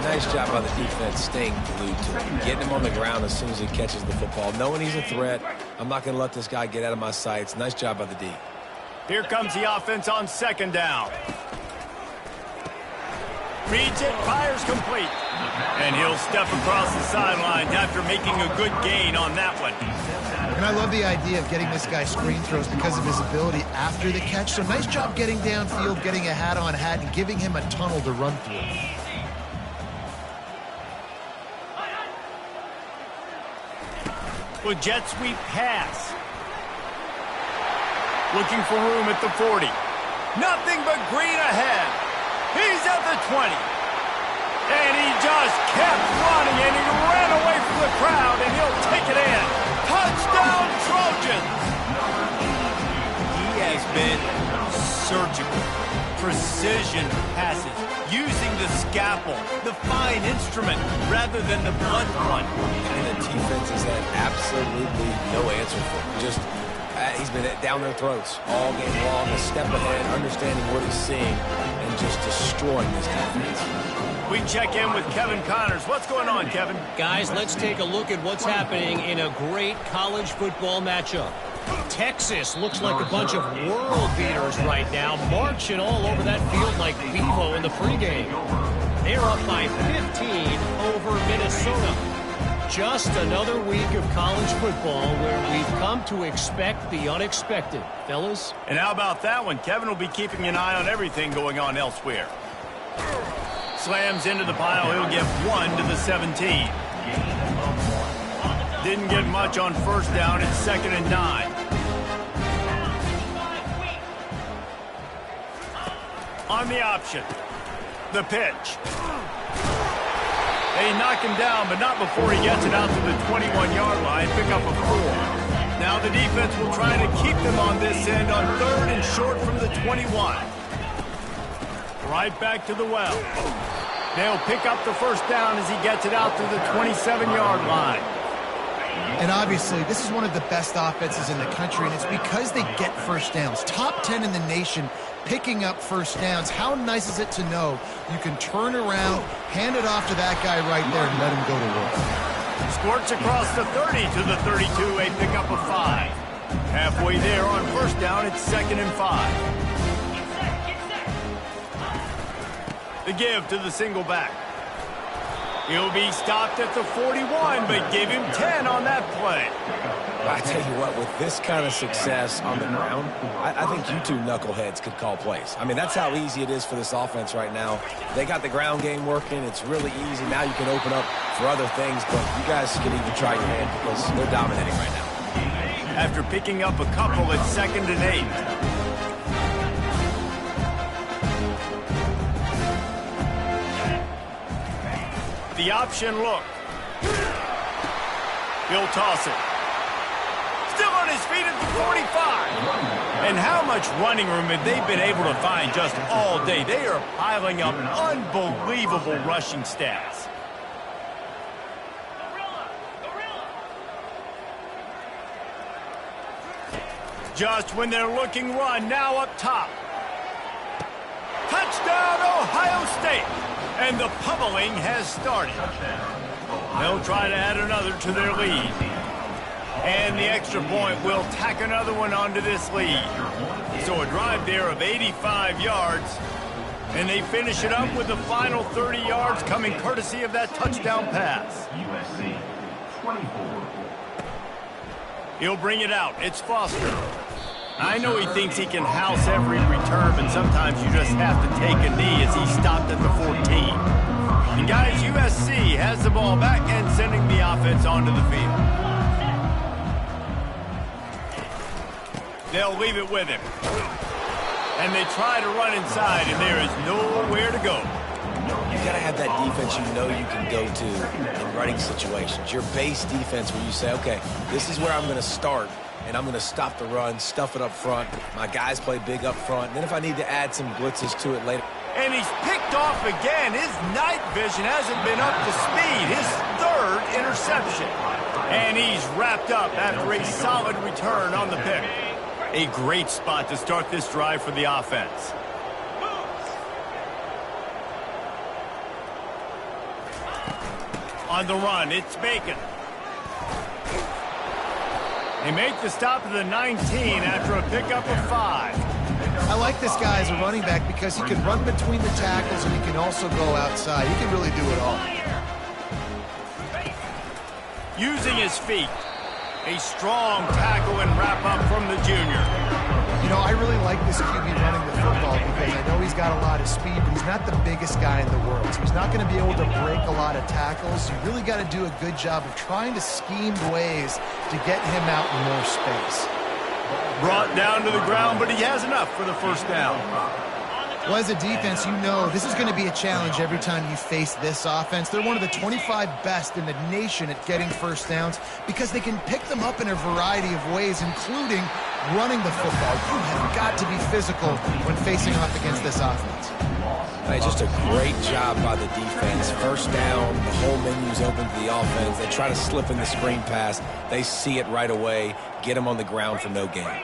Nice job by the defense staying glued to him, getting him on the ground as soon as he catches the football, knowing he's a threat. I'm not going to let this guy get out of my sights. Nice job by the D. Here comes the offense on 2nd down. Reads it, fires complete. And he'll step across the sidelines after making a good gain on that one. And I love the idea of getting this guy screen throws because of his ability after the catch. So nice job getting downfield, getting a hat-on-hat, and giving him a tunnel to run through. With jet sweep pass. Looking for room at the 40. Nothing but green ahead. He's at the 20. And he just kept running, and he ran away from the crowd, and he'll take it in. Touchdown, Trojans! He has been surgical. Precision passes, using the scalpel, the fine instrument, rather than the blunt one. And the defense has had absolutely no answer for him. Just, he's been down their throats all game long, a step ahead, understanding what he's seeing, and just destroying this defense. We check in with Kevin Connors. What's going on, Kevin? Guys, let's take a look at what's happening in a great college football matchup. Texas looks like a bunch of world beaters right now, marching all over that field like Bevo in the pregame. They're up by 15 over Minnesota. Just another week of college football where we've come to expect the unexpected. Fellas? And how about that one? Kevin will be keeping an eye on everything going on elsewhere. Slams into the pile. He'll get 1 to the 17. Didn't get much on first down. It's 2nd and 9. On the option. The pitch. They knock him down, but not before he gets it out to the 21-yard line. Pick up a 4. Now the defense will try to keep them on this end on 3rd and short from the 21. Right back to the well. They'll pick up the first down as he gets it out to the 27-yard line. And obviously, this is one of the best offenses in the country, and it's because they get first downs. Top 10 in the nation picking up first downs. How nice is it to know you can turn around, hand it off to that guy right there, and let him go to work. Squirts across the 30 to the 32, a pickup of 5. Halfway there on first down, it's 2nd and 5. The give to the single back. He'll be stopped at the 41, but give him 10 on that play. I tell you what, with this kind of success on the ground, I think you two knuckleheads could call plays. I mean, that's how easy it is for this offense right now. They got the ground game working. It's really easy. Now you can open up for other things, but you guys can even try your hand because they're dominating right now. After picking up a couple, it's 2nd and 8. The option look. He'll toss it. Still on his feet at the 45. And how much running room have they been able to find just all day? They are piling up unbelievable rushing stats. Just when they're looking run, now up top. Touchdown, Ohio State. And the pummeling has started. They'll try to add another to their lead. And the extra point will tack another one onto this lead. So a drive there of 85 yards. And they finish it up with the final 30 yards coming courtesy of that touchdown pass. USC 24. He'll bring it out. It's Foster. I know he thinks he can house every return, but sometimes you just have to take a knee as he stopped at the 14. And guys, USC has the ball back and sending the offense onto the field. They'll leave it with him. And they try to run inside, and there is nowhere to go. You got to have that defense you know you can go to in running situations. Your base defense where you say, okay, this is where I'm going to start. And I'm going to stop the run, stuff it up front. My guys play big up front. And then if I need to add some blitzes to it later. And he's picked off again. His night vision hasn't been up to speed. His 3rd interception. And he's wrapped up after a solid return on the pick. A great spot to start this drive for the offense. On the run, it's Bacon. They make the stop at the 19 after a pickup of 5. I like this guy as a running back because he can run between the tackles and he can also go outside. He can really do it all. Using his feet. A strong tackle and wrap up from the junior. You know, I really like this QB running the football because I know he's got a lot of speed, but he's not the biggest guy in the world. So he's not going to be able to break a lot of tackles. You really got to do a good job of trying to scheme ways to get him out in more space. Brought down to the ground, but he has enough for the first down. Well, as a defense, you know this is going to be a challenge every time you face this offense. They're one of the 25 best in the nation at getting first downs because they can pick them up in a variety of ways, including running the football. You have got to be physical when facing off against this offense. Hey, just a great job by the defense. First down, the whole menu's open to the offense. They try to slip in the screen pass. They see it right away, get them on the ground for no gain.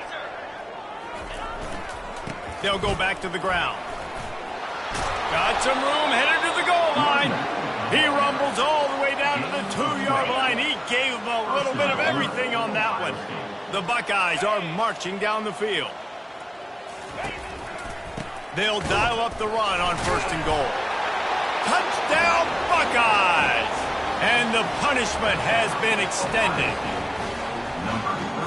They'll go back to the ground. Got some room, headed to the goal line. He rumbles all the way down to the 2-yard line. He gave him a little bit of everything on that one. The Buckeyes are marching down the field. They'll dial up the run on 1st and goal. Touchdown, Buckeyes! And the punishment has been extended.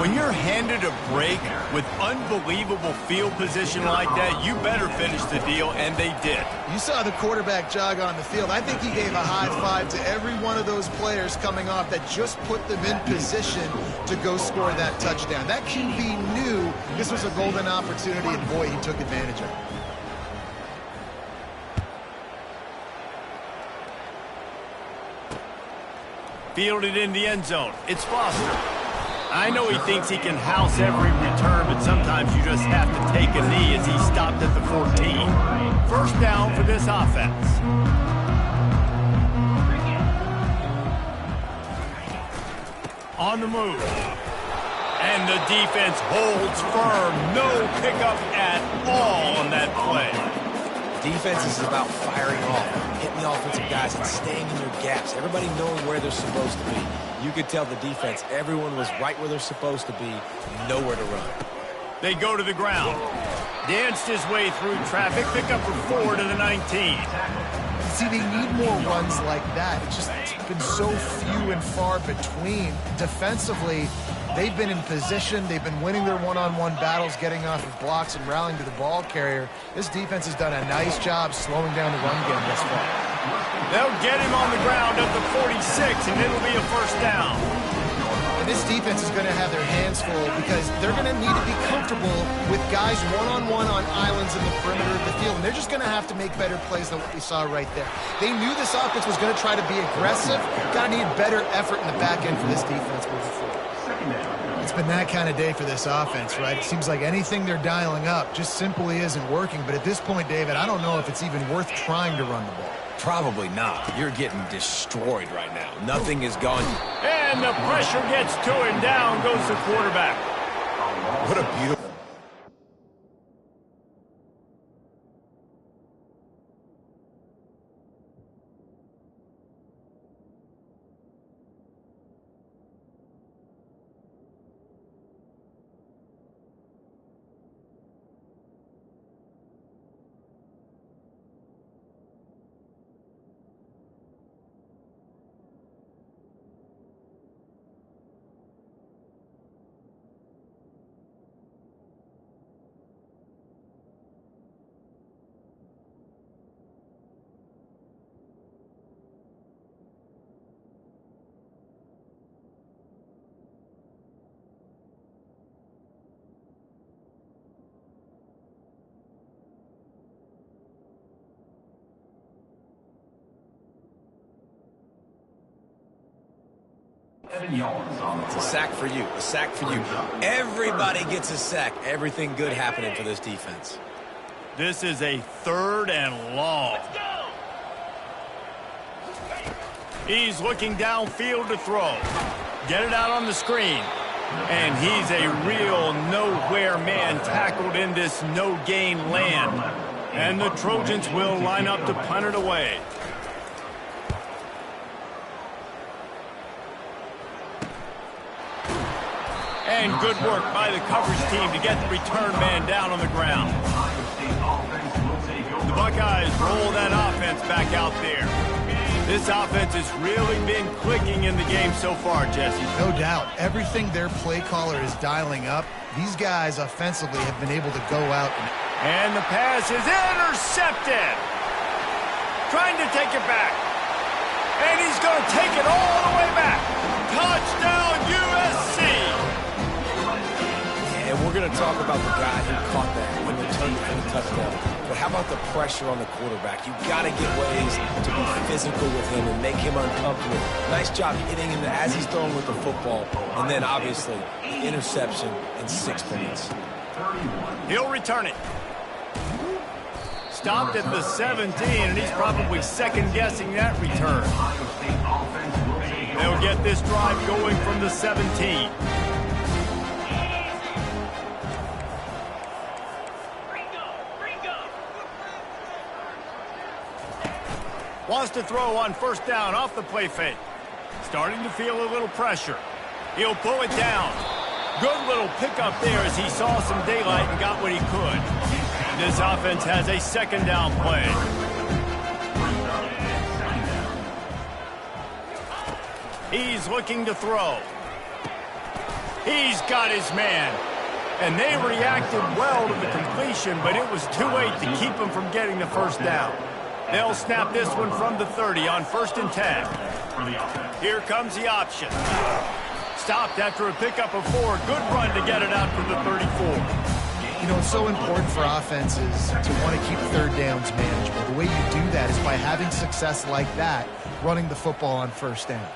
When you're handed a break with unbelievable field position like that, you better finish the deal, and they did. You saw the quarterback jog on the field. I think he gave a high five to every one of those players coming off that just put them in position to go score that touchdown. That QB knew this was a golden opportunity, and boy, he took advantage of it. Fielded in the end zone. It's Foster. I know he thinks he can house every return, but sometimes you just have to take a knee as he stopped at the 14. First down for this offense. On the move. And the defense holds firm. No pickup at all on that play. Defense is about firing off, hitting the offensive guys and staying in your gaps. Everybody knowing where they're supposed to be. You could tell the defense, everyone was right where they're supposed to be, nowhere to run. They go to the ground. Danced his way through traffic, pick up for 4 to the 19. See, they need more runs like that. It's been so few and far between. Defensively, they've been in position. They've been winning their one-on-one battles, getting off of blocks and rallying to the ball carrier. This defense has done a nice job slowing down the run game thus far. They'll get him on the ground at the 46, and it'll be a first down. And this defense is going to have their hands full because they're going to need to be comfortable with guys one-on-one on islands in the perimeter of the field. And they're just going to have to make better plays than what we saw right there. They knew this offense was going to try to be aggressive. Got to need better effort in the back end for this defense moving forward. It's been that kind of day for this offense, right? It seems like anything they're dialing up just simply isn't working. But at this point, David, I don't know if it's even worth trying to run the ball. Probably not. You're getting destroyed right now. Nothing is gone. And the pressure gets to him. Down goes the quarterback. What a beautiful... It's a sack for you. A sack for you. Everybody gets a sack. Everything good happening for this defense. This is a 3rd and long. He's looking downfield to throw. Get it out on the screen. And he's a real nowhere man tackled in this no-gain land. And the Trojans will line up to punt it away. And good work by the coverage team to get the return man down on the ground. The Buckeyes roll that offense back out there. This offense has really been clicking in the game so far, Jesse. No doubt. Everything their play caller is dialing up, these guys offensively have been able to go out. And the pass is intercepted. Trying to take it back. And he's going to take it all the way back. Touchdown, USC. And we're going to talk about the guy who caught that and returned it for the touchdown. But how about the pressure on the quarterback? You've got to get ways to be physical with him and make him uncomfortable. Nice job hitting him as he's throwing with the football. And then, obviously, interception in 6 minutes. He'll return it. Stopped at the 17, and he's probably second-guessing that return. They'll get this drive going from the 17. Wants to throw on first down off the play fake. Starting to feel a little pressure. He'll pull it down. Good little pickup there as he saw some daylight and got what he could. This offense has a second down play. He's looking to throw. He's got his man. And they reacted well to the completion, but it was too late to keep him from getting the first down. They'll snap this one from the 30 on 1st and 10. Here comes the option. Stopped after a pickup of 4. Good run to get it out to the 34. You know, it's so important for offenses to want to keep third downs manageable. The way you do that is by having success like that, running the football on 1st down.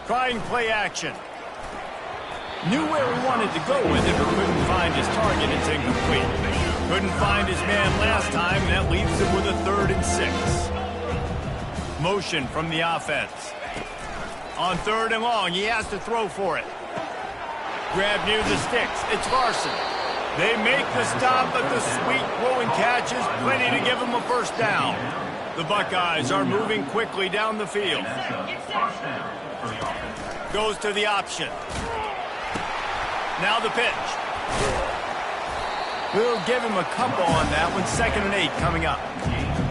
Trying play action. Knew where he wanted to go with it, but couldn't find his target. It's incomplete. Couldn't find his man last time, and that leaves him with a 3rd and 6. Motion from the offense. On 3rd and long, he has to throw for it. Grab near the sticks. It's Larson. They make the stop, but the sweet rolling catch is plenty to give him a 1st down. The Buckeyes are moving quickly down the field. Goes to the option. Now the pitch. We'll give him a couple on that one. 2nd and 8 coming up.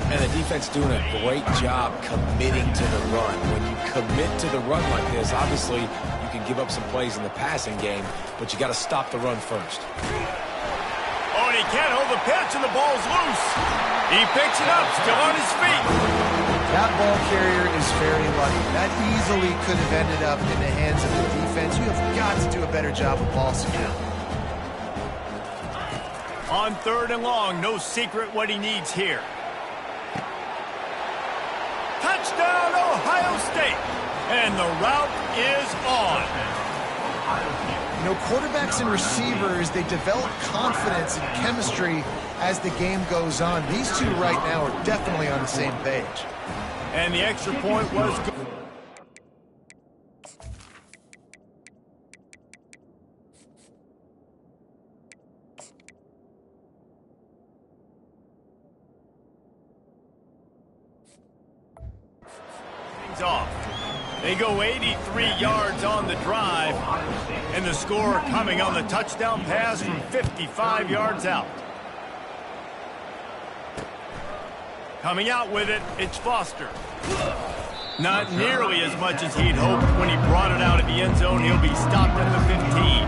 And the defense doing a great job committing to the run. When you commit to the run like this, obviously you can give up some plays in the passing game, but you got to stop the run first. Oh, and he can't hold the pitch, and the ball's loose. He picks it up, still on his feet. That ball carrier is very lucky. That easily could have ended up in the hands of the defense. You have got to do a better job with ball security. On 3rd and long, no secret what he needs here. Touchdown, Ohio State. And the route is on. You know, quarterbacks and receivers, they develop confidence and chemistry as the game goes on. These two right now are definitely on the same page. And the extra point was good. Off. They go 83 yards on the drive, and the score coming on the touchdown pass from 55 yards out. Coming out with it, it's Foster. Not nearly as much as he'd hoped when he brought it out of the end zone. He'll be stopped at the 15.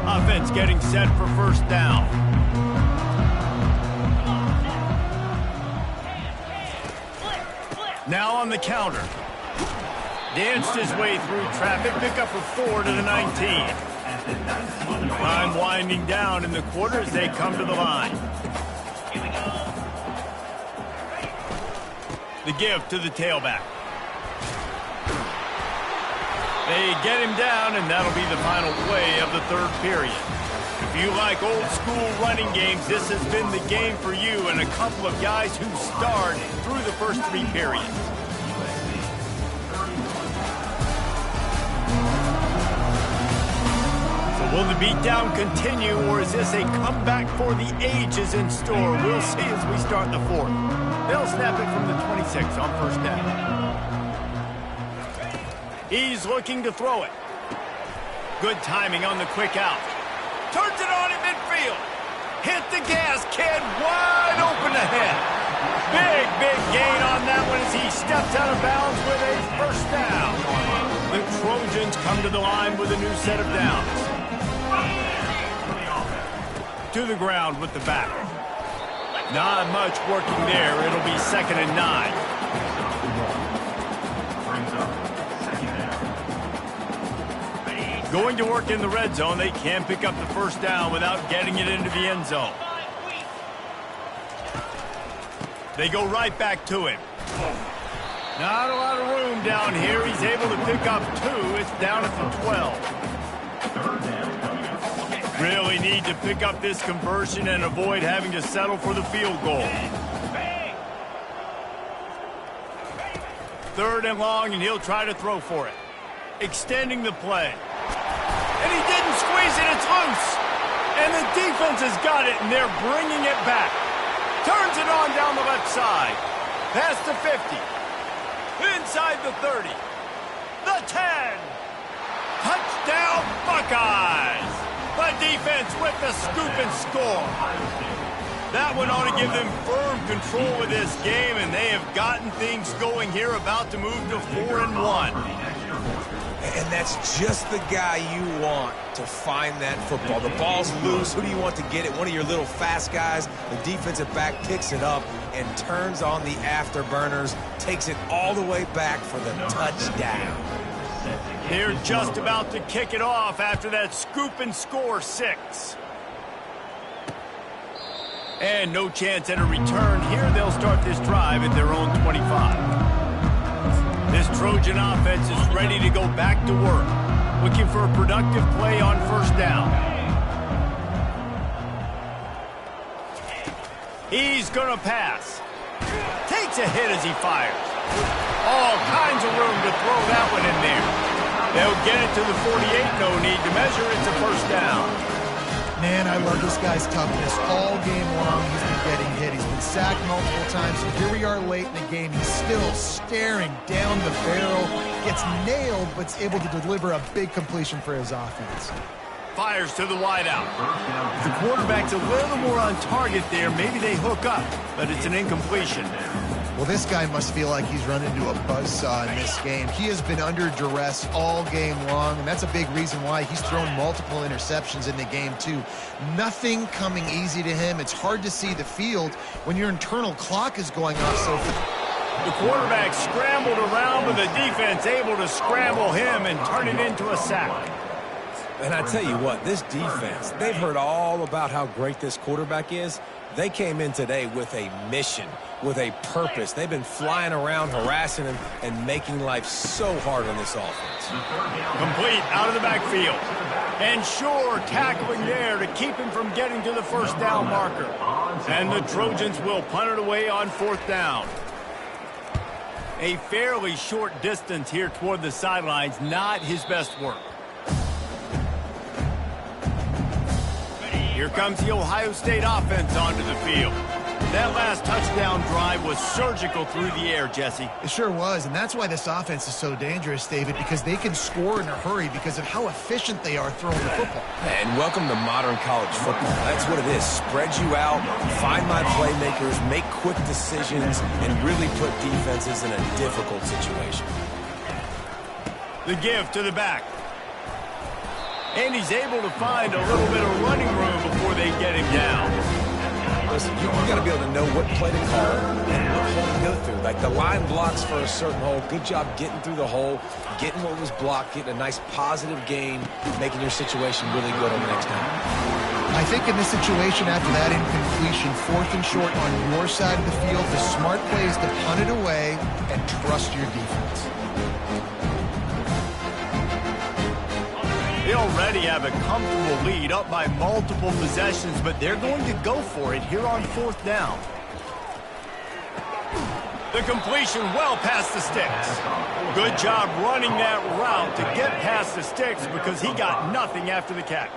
Offense getting set for 1st down. Now on the counter. Danced his way through traffic, pick up a 4 to the 19. Time winding down in the quarter as they come to the line. The give to the tailback. They get him down, and that'll be the final play of the 3rd period. If you like old-school running games, this has been the game for you and a couple of guys who starred through the first 3 periods. So will the beatdown continue, or is this a comeback for the ages in store? We'll see as we start the 4th. They'll snap it from the 26 on 1st down. He's looking to throw it. Good timing on the quick out. Turns it on in midfield. Hit the gas, kid. Wide open ahead. Big gain on that one as he stepped out of bounds with a 1st down. The Trojans come to the line with a new set of downs. To the ground with the back. Not much working there. It'll be 2nd and 9. Going to work in the red zone. They can pick up the 1st down without getting it into the end zone. They go right back to him. Not a lot of room down here. He's able to pick up 2. It's down at the 12. Really need to pick up this conversion and avoid having to settle for the field goal. 3rd and long, and he'll try to throw for it. Extending the play. And he didn't squeeze it, it's loose. And the defense has got it, and they're bringing it back. Turns it on down the left side. Past the 50. Inside the 30. The 10. Touchdown, Buckeyes. The defense with the scoop and score. That one ought to give them firm control of this game, and they have gotten things going here, about to move to 4-1. And that's just the guy you want to find that football. The ball's loose. Who do you want to get it? One of your little fast guys. The defensive back picks it up and turns on the afterburners, takes it all the way back for the touchdown. They're just about to kick it off after that scoop and score 6. And no chance at a return here. They'll start this drive at their own 25. This Trojan offense is ready to go back to work, looking for a productive play on first down. He's going to pass. Takes a hit as he fires. All kinds of room to throw that one in there. They'll get it to the 48, no need to measure. It's a first down. Man, I love this guy's toughness. All game long, he's been getting hit. He's been sacked multiple times, and here we are late in the game. He's still staring down the barrel, gets nailed, but's able to deliver a big completion for his offense. Fires to the wideout. The quarterback's a little more on target there. Maybe they hook up, but it's an incompletion. Well, this guy must feel like he's run into a buzzsaw in this game. He has been under duress all game long, and that's a big reason why he's thrown multiple interceptions in the game, too. Nothing coming easy to him. It's hard to see the field when your internal clock is going off so fast. The quarterback scrambled around, but the defense able to scramble him and turn it into a sack. And I tell you what, this defense, they've heard all about how great this quarterback is. They came in today with a mission, with a purpose. They've been flying around, harassing him, and making life so hard on this offense. Complete out of the backfield. And sure, tackling there to keep him from getting to the first down marker. And the Trojans will punt it away on fourth down. A fairly short distance here toward the sidelines, not his best work. Here comes the Ohio State offense onto the field. That last touchdown drive was surgical through the air, Jesse. It sure was, and that's why this offense is so dangerous, David, because they can score in a hurry because of how efficient they are throwing the football. And welcome to modern college football. That's what it is. Spread you out, find my playmakers, make quick decisions, and really put defenses in a difficult situation. The give to the back. And he's able to find a little bit of running room before they get him down. Listen, you got to be able to know what play to call and what hole to go through. Like the line blocks for a certain hole. Good job getting through the hole, getting what was blocked, getting a nice positive gain, making your situation really good on the next down. I think in this situation, after that incompletion, 4th and short on your side of the field, the smart play is to punt it away and trust your defense. They already have a comfortable lead, up by multiple possessions, but they're going to go for it here on fourth down. The completion well past the sticks. Good job running that route to get past the sticks because he got nothing after the catch.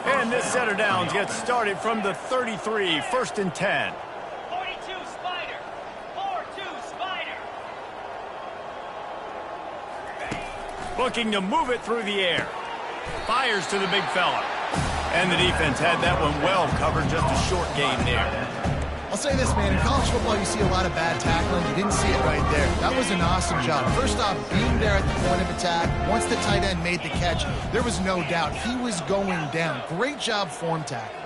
And this set of downs gets started from the 33, 1st and 10. 42 Spider. 4-2 Spider. Looking to move it through the air. Fires to the big fella. And the defense had that one well covered, just a short game there. I'll say this, man, in college football you see a lot of bad tackling. You didn't see it right there. That was an awesome job. First off, being there at the point of attack, once the tight end made the catch, there was no doubt he was going down. Great job form tackle.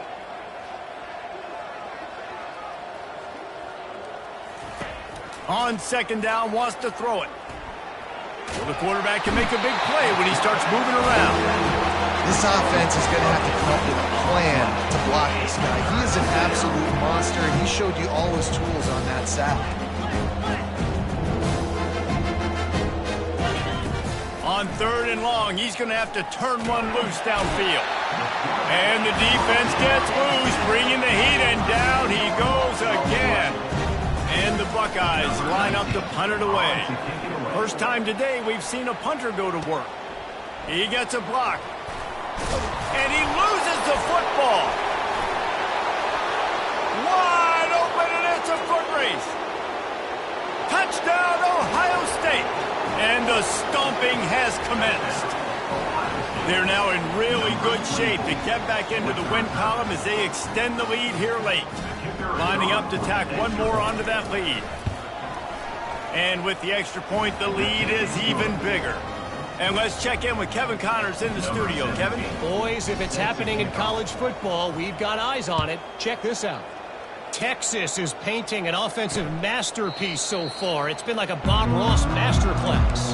On second down, wants to throw it. Well, the quarterback can make a big play when he starts moving around. This offense is going to have to come up with a plan to block this guy. He is an absolute monster, and he showed you all his tools on that sack. On 3rd and long, he's going to have to turn one loose downfield. And the defense gets loose, bringing the heat, and down he goes again. And the Buckeyes line up to punt it away. First time today we've seen a punter go to work. He gets a block. And he loses the football. Wide open, and it's a foot race. Touchdown, Ohio State. And the stomping has commenced. They're now in really good shape to get back into the win column as they extend the lead here late. Lining up to tack one more onto that lead. And with the extra point, the lead is even bigger. And let's check in with Kevin Connors in the studio. Kevin? Boys, if it's happening in college football, we've got eyes on it. Check this out. Texas is painting an offensive masterpiece so far. It's been like a Bob Ross masterclass.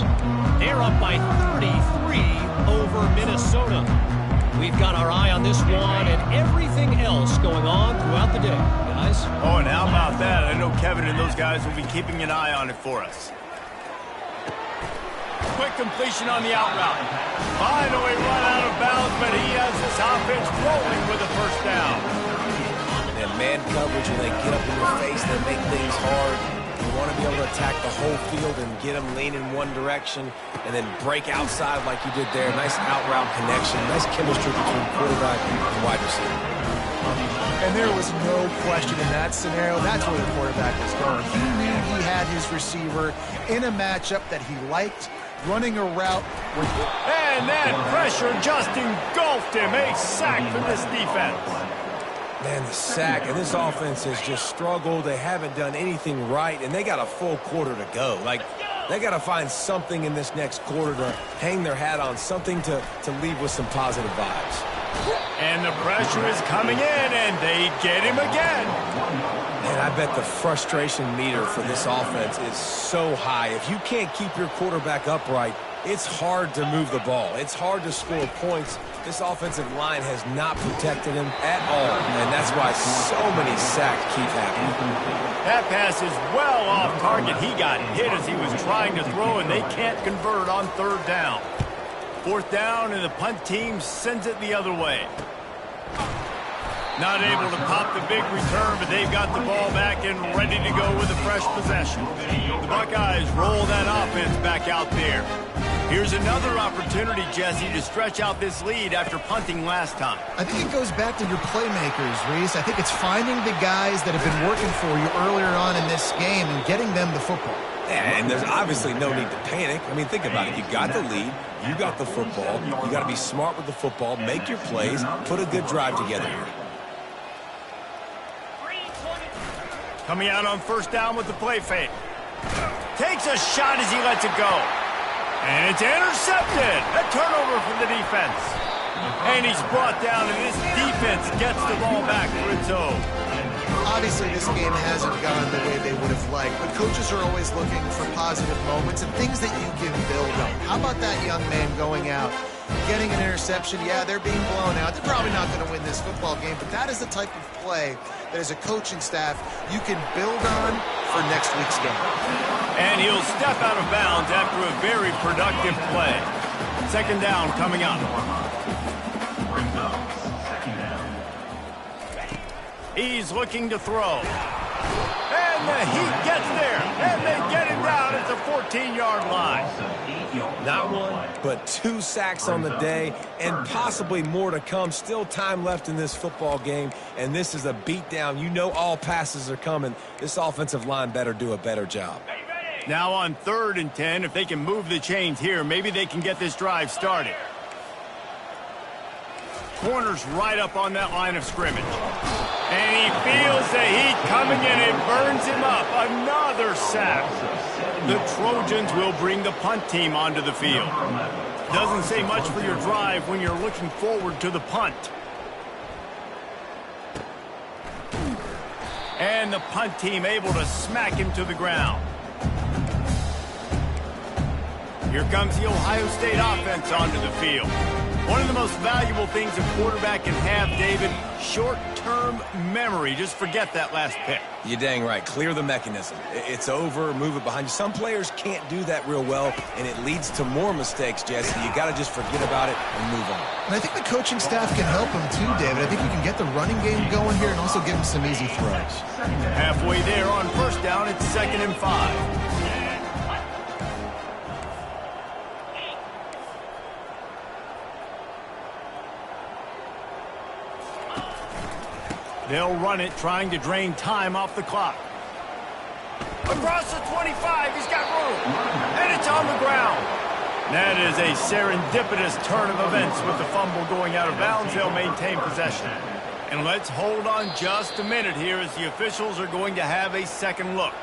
They're up by 33 over Minnesota. We've got our eye on this one and everything else going on throughout the day, guys. Oh, and how about that? I know Kevin and those guys will be keeping an eye on it for us. Quick completion on the out route. Finally run out of bounds, but he has this offense rolling with a first down. And man coverage, when they get up in your face, they make things hard. You want to be able to attack the whole field and get them leaning one direction and then break outside like you did there. Nice out route connection. Nice chemistry between quarterback and wide receiver. And there was no question in that scenario. That's where the quarterback was going. He knew he had his receiver in a matchup that he liked, running a route. And that pressure just engulfed him. A sack from this defense. Man, the sack, and this offense has just struggled. They haven't done anything right, and they got a full quarter to go. Like, they got to find something in this next quarter to hang their hat on, something to leave with some positive vibes. And the pressure is coming in, and they get him again. Man, I bet the frustration meter for this offense is so high. If you can't keep your quarterback upright, it's hard to move the ball. It's hard to score points. This offensive line has not protected him at all, and that's why so many sacks keep happening. That pass is well off target. He got hit as he was trying to throw, and they can't convert on third down. Fourth down, and the punt team sends it the other way. Not able to pop the big return, but they've got the ball back and ready to go with a fresh possession. The Buckeyes roll that offense back out there. Here's another opportunity, Jesse, to stretch out this lead after punting last time. I think it goes back to your playmakers, Reese. I think it's finding the guys that have been working for you earlier on in this game and getting them the football. Yeah, and there's obviously no need to panic. I mean, think about it. You got the lead. You got the football. You got to be smart with the football. Make your plays. Put a good drive together here. Coming out on first down with the play fake. Takes a shot as he lets it go. And it's intercepted. A turnover for the defense. And he's brought down, and this defense gets the ball back for its own. Obviously, this game hasn't gone the way they would have liked, but coaches are always looking for positive moments and things that you can build on. How about that young man going out, getting an interception? Yeah, they're being blown out. They're probably not going to win this football game, but that is the type of play that as a coaching staff you can build on for next week's game. And he'll step out of bounds after a very productive play. Second down coming up. He's looking to throw. And the Heat gets there. And they get him down at the 14-yard line. Not one, but 2 sacks on the day, and possibly more to come. Still time left in this football game, and this is a beatdown. You know all passes are coming. This offensive line better do a better job. Now on 3rd and 10, if they can move the chains here, maybe they can get this drive started. Corner's right up on that line of scrimmage. And he feels the heat coming in. It burns him up. Another sack. The Trojans will bring the punt team onto the field. Doesn't say much for your drive when you're looking forward to the punt. And the punt team able to smack him to the ground. Here comes the Ohio State offense onto the field. One of the most valuable things a quarterback can have, David, short-term memory. Just forget that last pick. You're dang right. Clear the mechanism. It's over. Move it behind you. Some players can't do that real well, and it leads to more mistakes, Jesse. You got to just forget about it and move on. And I think the coaching staff can help him too, David. I think you can get the running game going here and also give him some easy throws. Halfway there on first down, it's 2nd and 5. They'll run it, trying to drain time off the clock. Across the 25, he's got room. And it's on the ground. That is a serendipitous turn of events with the fumble going out of bounds. They'll maintain possession. And let's hold on just a minute here as the officials are going to have a second look.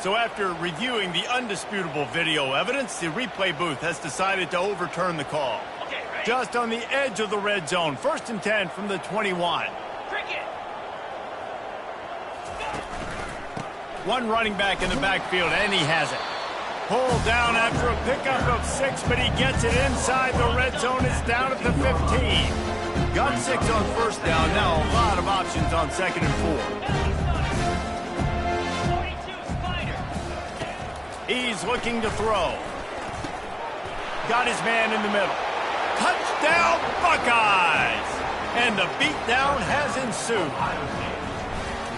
So after reviewing the undisputable video evidence, the replay booth has decided to overturn the call. Just on the edge of the red zone, 1st and 10 from the 21. One running back in the backfield, and he has it. Pulled down after a pickup of 6, but he gets it inside the red zone. It's down at the 15. Got 6 on 1st down. Now a lot of options on 2nd and 4. He's looking to throw. Got his man in the middle. Touchdown, Buckeyes! And the beatdown has ensued.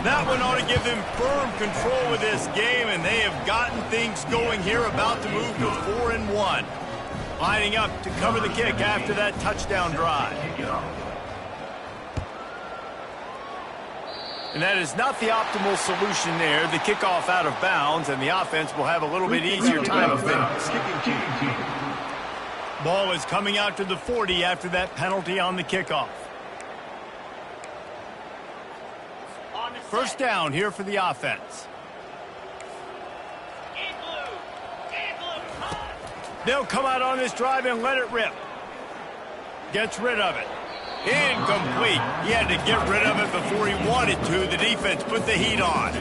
That one ought to give them firm control of this game, and they have gotten things going here, about to move to 4-1. Lining up to cover the kick after that touchdown drive. And that is not the optimal solution there. The kickoff out of bounds, and the offense will have a little bit easier time of things. Ball is coming out to the 40 after that penalty on the kickoff. 1st down here for the offense. They'll come out on this drive and let it rip. Gets rid of it. Incomplete. He had to get rid of it before he wanted to. The defense put the heat on.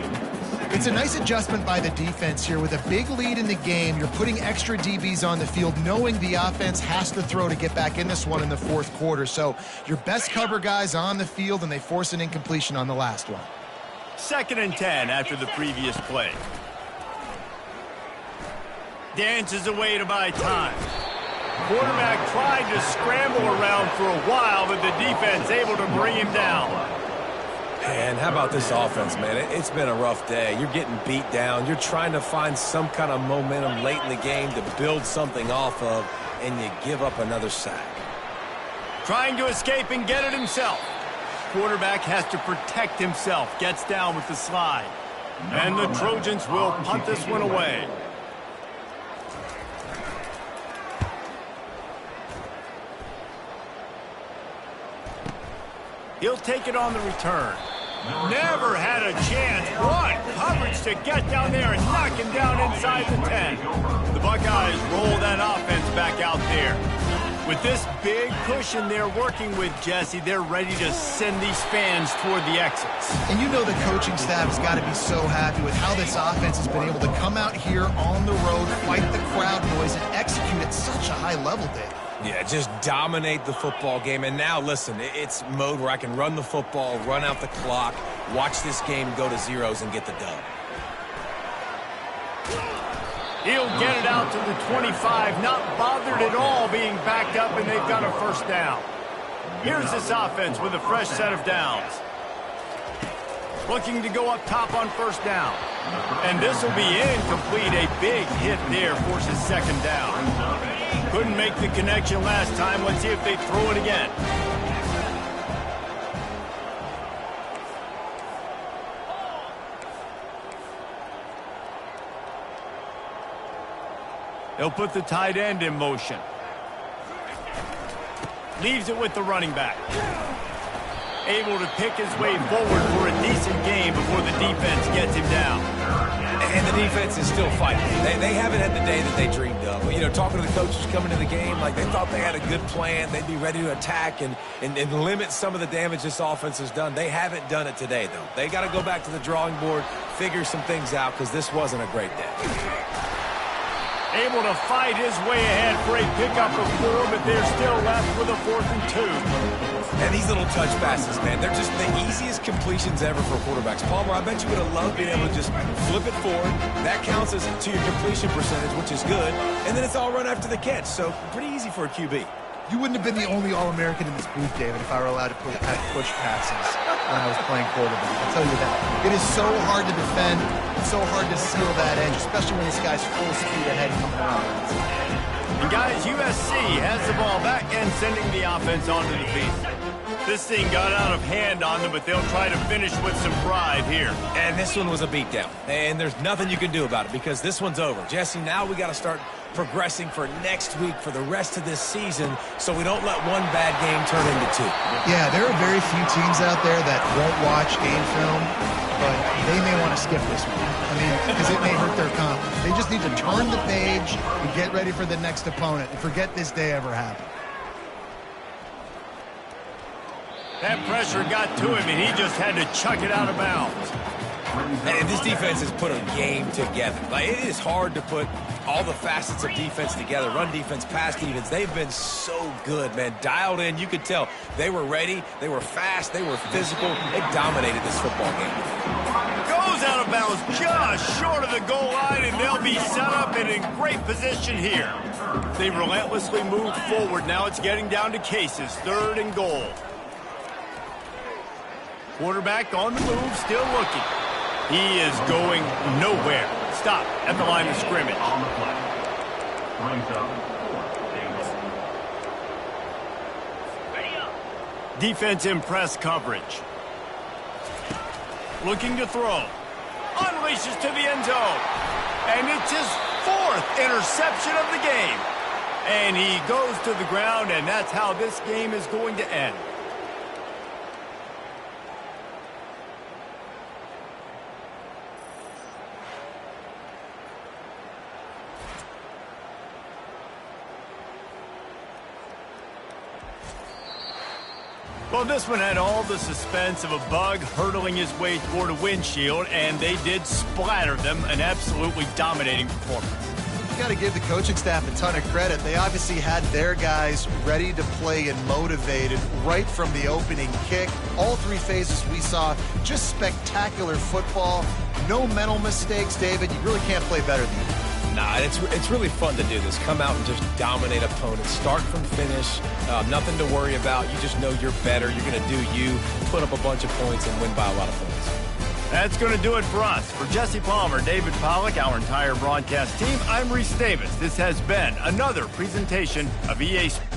It's a nice adjustment by the defense here. With a big lead in the game, you're putting extra DBs on the field, knowing the offense has to throw to get back in this one in the 4th quarter. So your best cover guys on the field, and they force an incompletion on the last one. 2nd and 10 after the previous play. Dances away to buy time. Quarterback tried to scramble around for a while, but the defense able to bring him down. And how about this offense, man? It's been a rough day. You're getting beat down. You're trying to find some kind of momentum late in the game to build something off of, and you give up another sack. Trying to escape and get it himself. Quarterback has to protect himself. Gets down with the slide. And the Trojans will punt this one away. He'll take it on the return. Never had a chance. What coverage to get down there and knock him down inside the 10. The Buckeyes roll that offense back out there. With this big cushion they're working with, Jesse, they're ready to send these fans toward the exits. And you know the coaching staff has got to be so happy with how this offense has been able to come out here on the road, fight the crowd noise, and execute at such a high level, Dave. Yeah, just dominate the football game. And now, listen, it's mode where I can run the football, run out the clock, watch this game go to zeros and get the dub. He'll get it out to the 25, not bothered at all being backed up, and they've got a 1st down. Here's this offense with a fresh set of downs. Looking to go up top on 1st down. And this will be incomplete. A big hit there forces 2nd down. Couldn't make the connection last time. Let's see if they throw it again. They'll put the tight end in motion. Leaves it with the running back. Able to pick his way forward for a decent game before the defense gets him down. And the defense is still fighting. They haven't had the day that they dreamed of. You know, talking to the coaches coming to the game, like they thought they had a good plan. They'd be ready to attack and limit some of the damage this offense has done. They haven't done it today, though. They got to go back to the drawing board, figure some things out, because this wasn't a great day. Able to fight his way ahead for a pickup of 4, but they're still left with a 4th and 2. And these little touch passes, man, they're just the easiest completions ever for quarterbacks. Palmer, I bet you would have loved being able to just flip it forward. That counts as to your completion percentage, which is good. And then it's all run after the catch, so pretty easy for a QB. You wouldn't have been the only All-American in this booth, David, if I were allowed to push passes when I was playing quarterback. I'll tell you that. It is so hard to defend. It's so hard to seal that edge, especially when this guy's full speed ahead coming around. And guys, USC has the ball back and sending the offense onto the field. This thing got out of hand on them, but they'll try to finish with some pride here. And this one was a beatdown. And there's nothing you can do about it because this one's over. Jesse, now we got to start progressing for next week for the rest of this season so we don't let one bad game turn into two. Yeah, there are very few teams out there that won't watch game film, but they may want to skip this one. I mean, because it may hurt their confidence. They just need to turn the page and get ready for the next opponent and forget this day ever happened. That pressure got to him, and he just had to chuck it out of bounds. And this defense has put a game together. Like, it is hard to put all the facets of defense together. Run defense, pass defense. They've been so good, man. Dialed in. You could tell they were ready. They were fast. They were physical. They dominated this football game. Goes out of bounds just short of the goal line, and they'll be set up and in great position here. They relentlessly move forward. Now it's getting down to cases. 3rd and goal. Quarterback on the move, still looking. He is going nowhere. Stop at the line of scrimmage. On the play. Brings up 4th and goal. Ready up. Defense in press coverage. Looking to throw. Unleashes to the end zone. And it's his 4th interception of the game. And he goes to the ground, and that's how this game is going to end. Well, this one had all the suspense of a bug hurtling his way toward a windshield, and they did splatter them. An absolutely dominating performance. You got to give the coaching staff a ton of credit. They obviously had their guys ready to play and motivated right from the opening kick. All 3 phases we saw, just spectacular football. No mental mistakes, David. You really can't play better than that. Nah, it's really fun to do this. Come out and just dominate opponents. Start from finish. Nothing to worry about. You just know you're better. You're going to do you, put up a bunch of points, and win by a lot of points. That's going to do it for us. For Jesse Palmer, David Pollack, our entire broadcast team, I'm Reese Davis. This has been another presentation of EA Sports.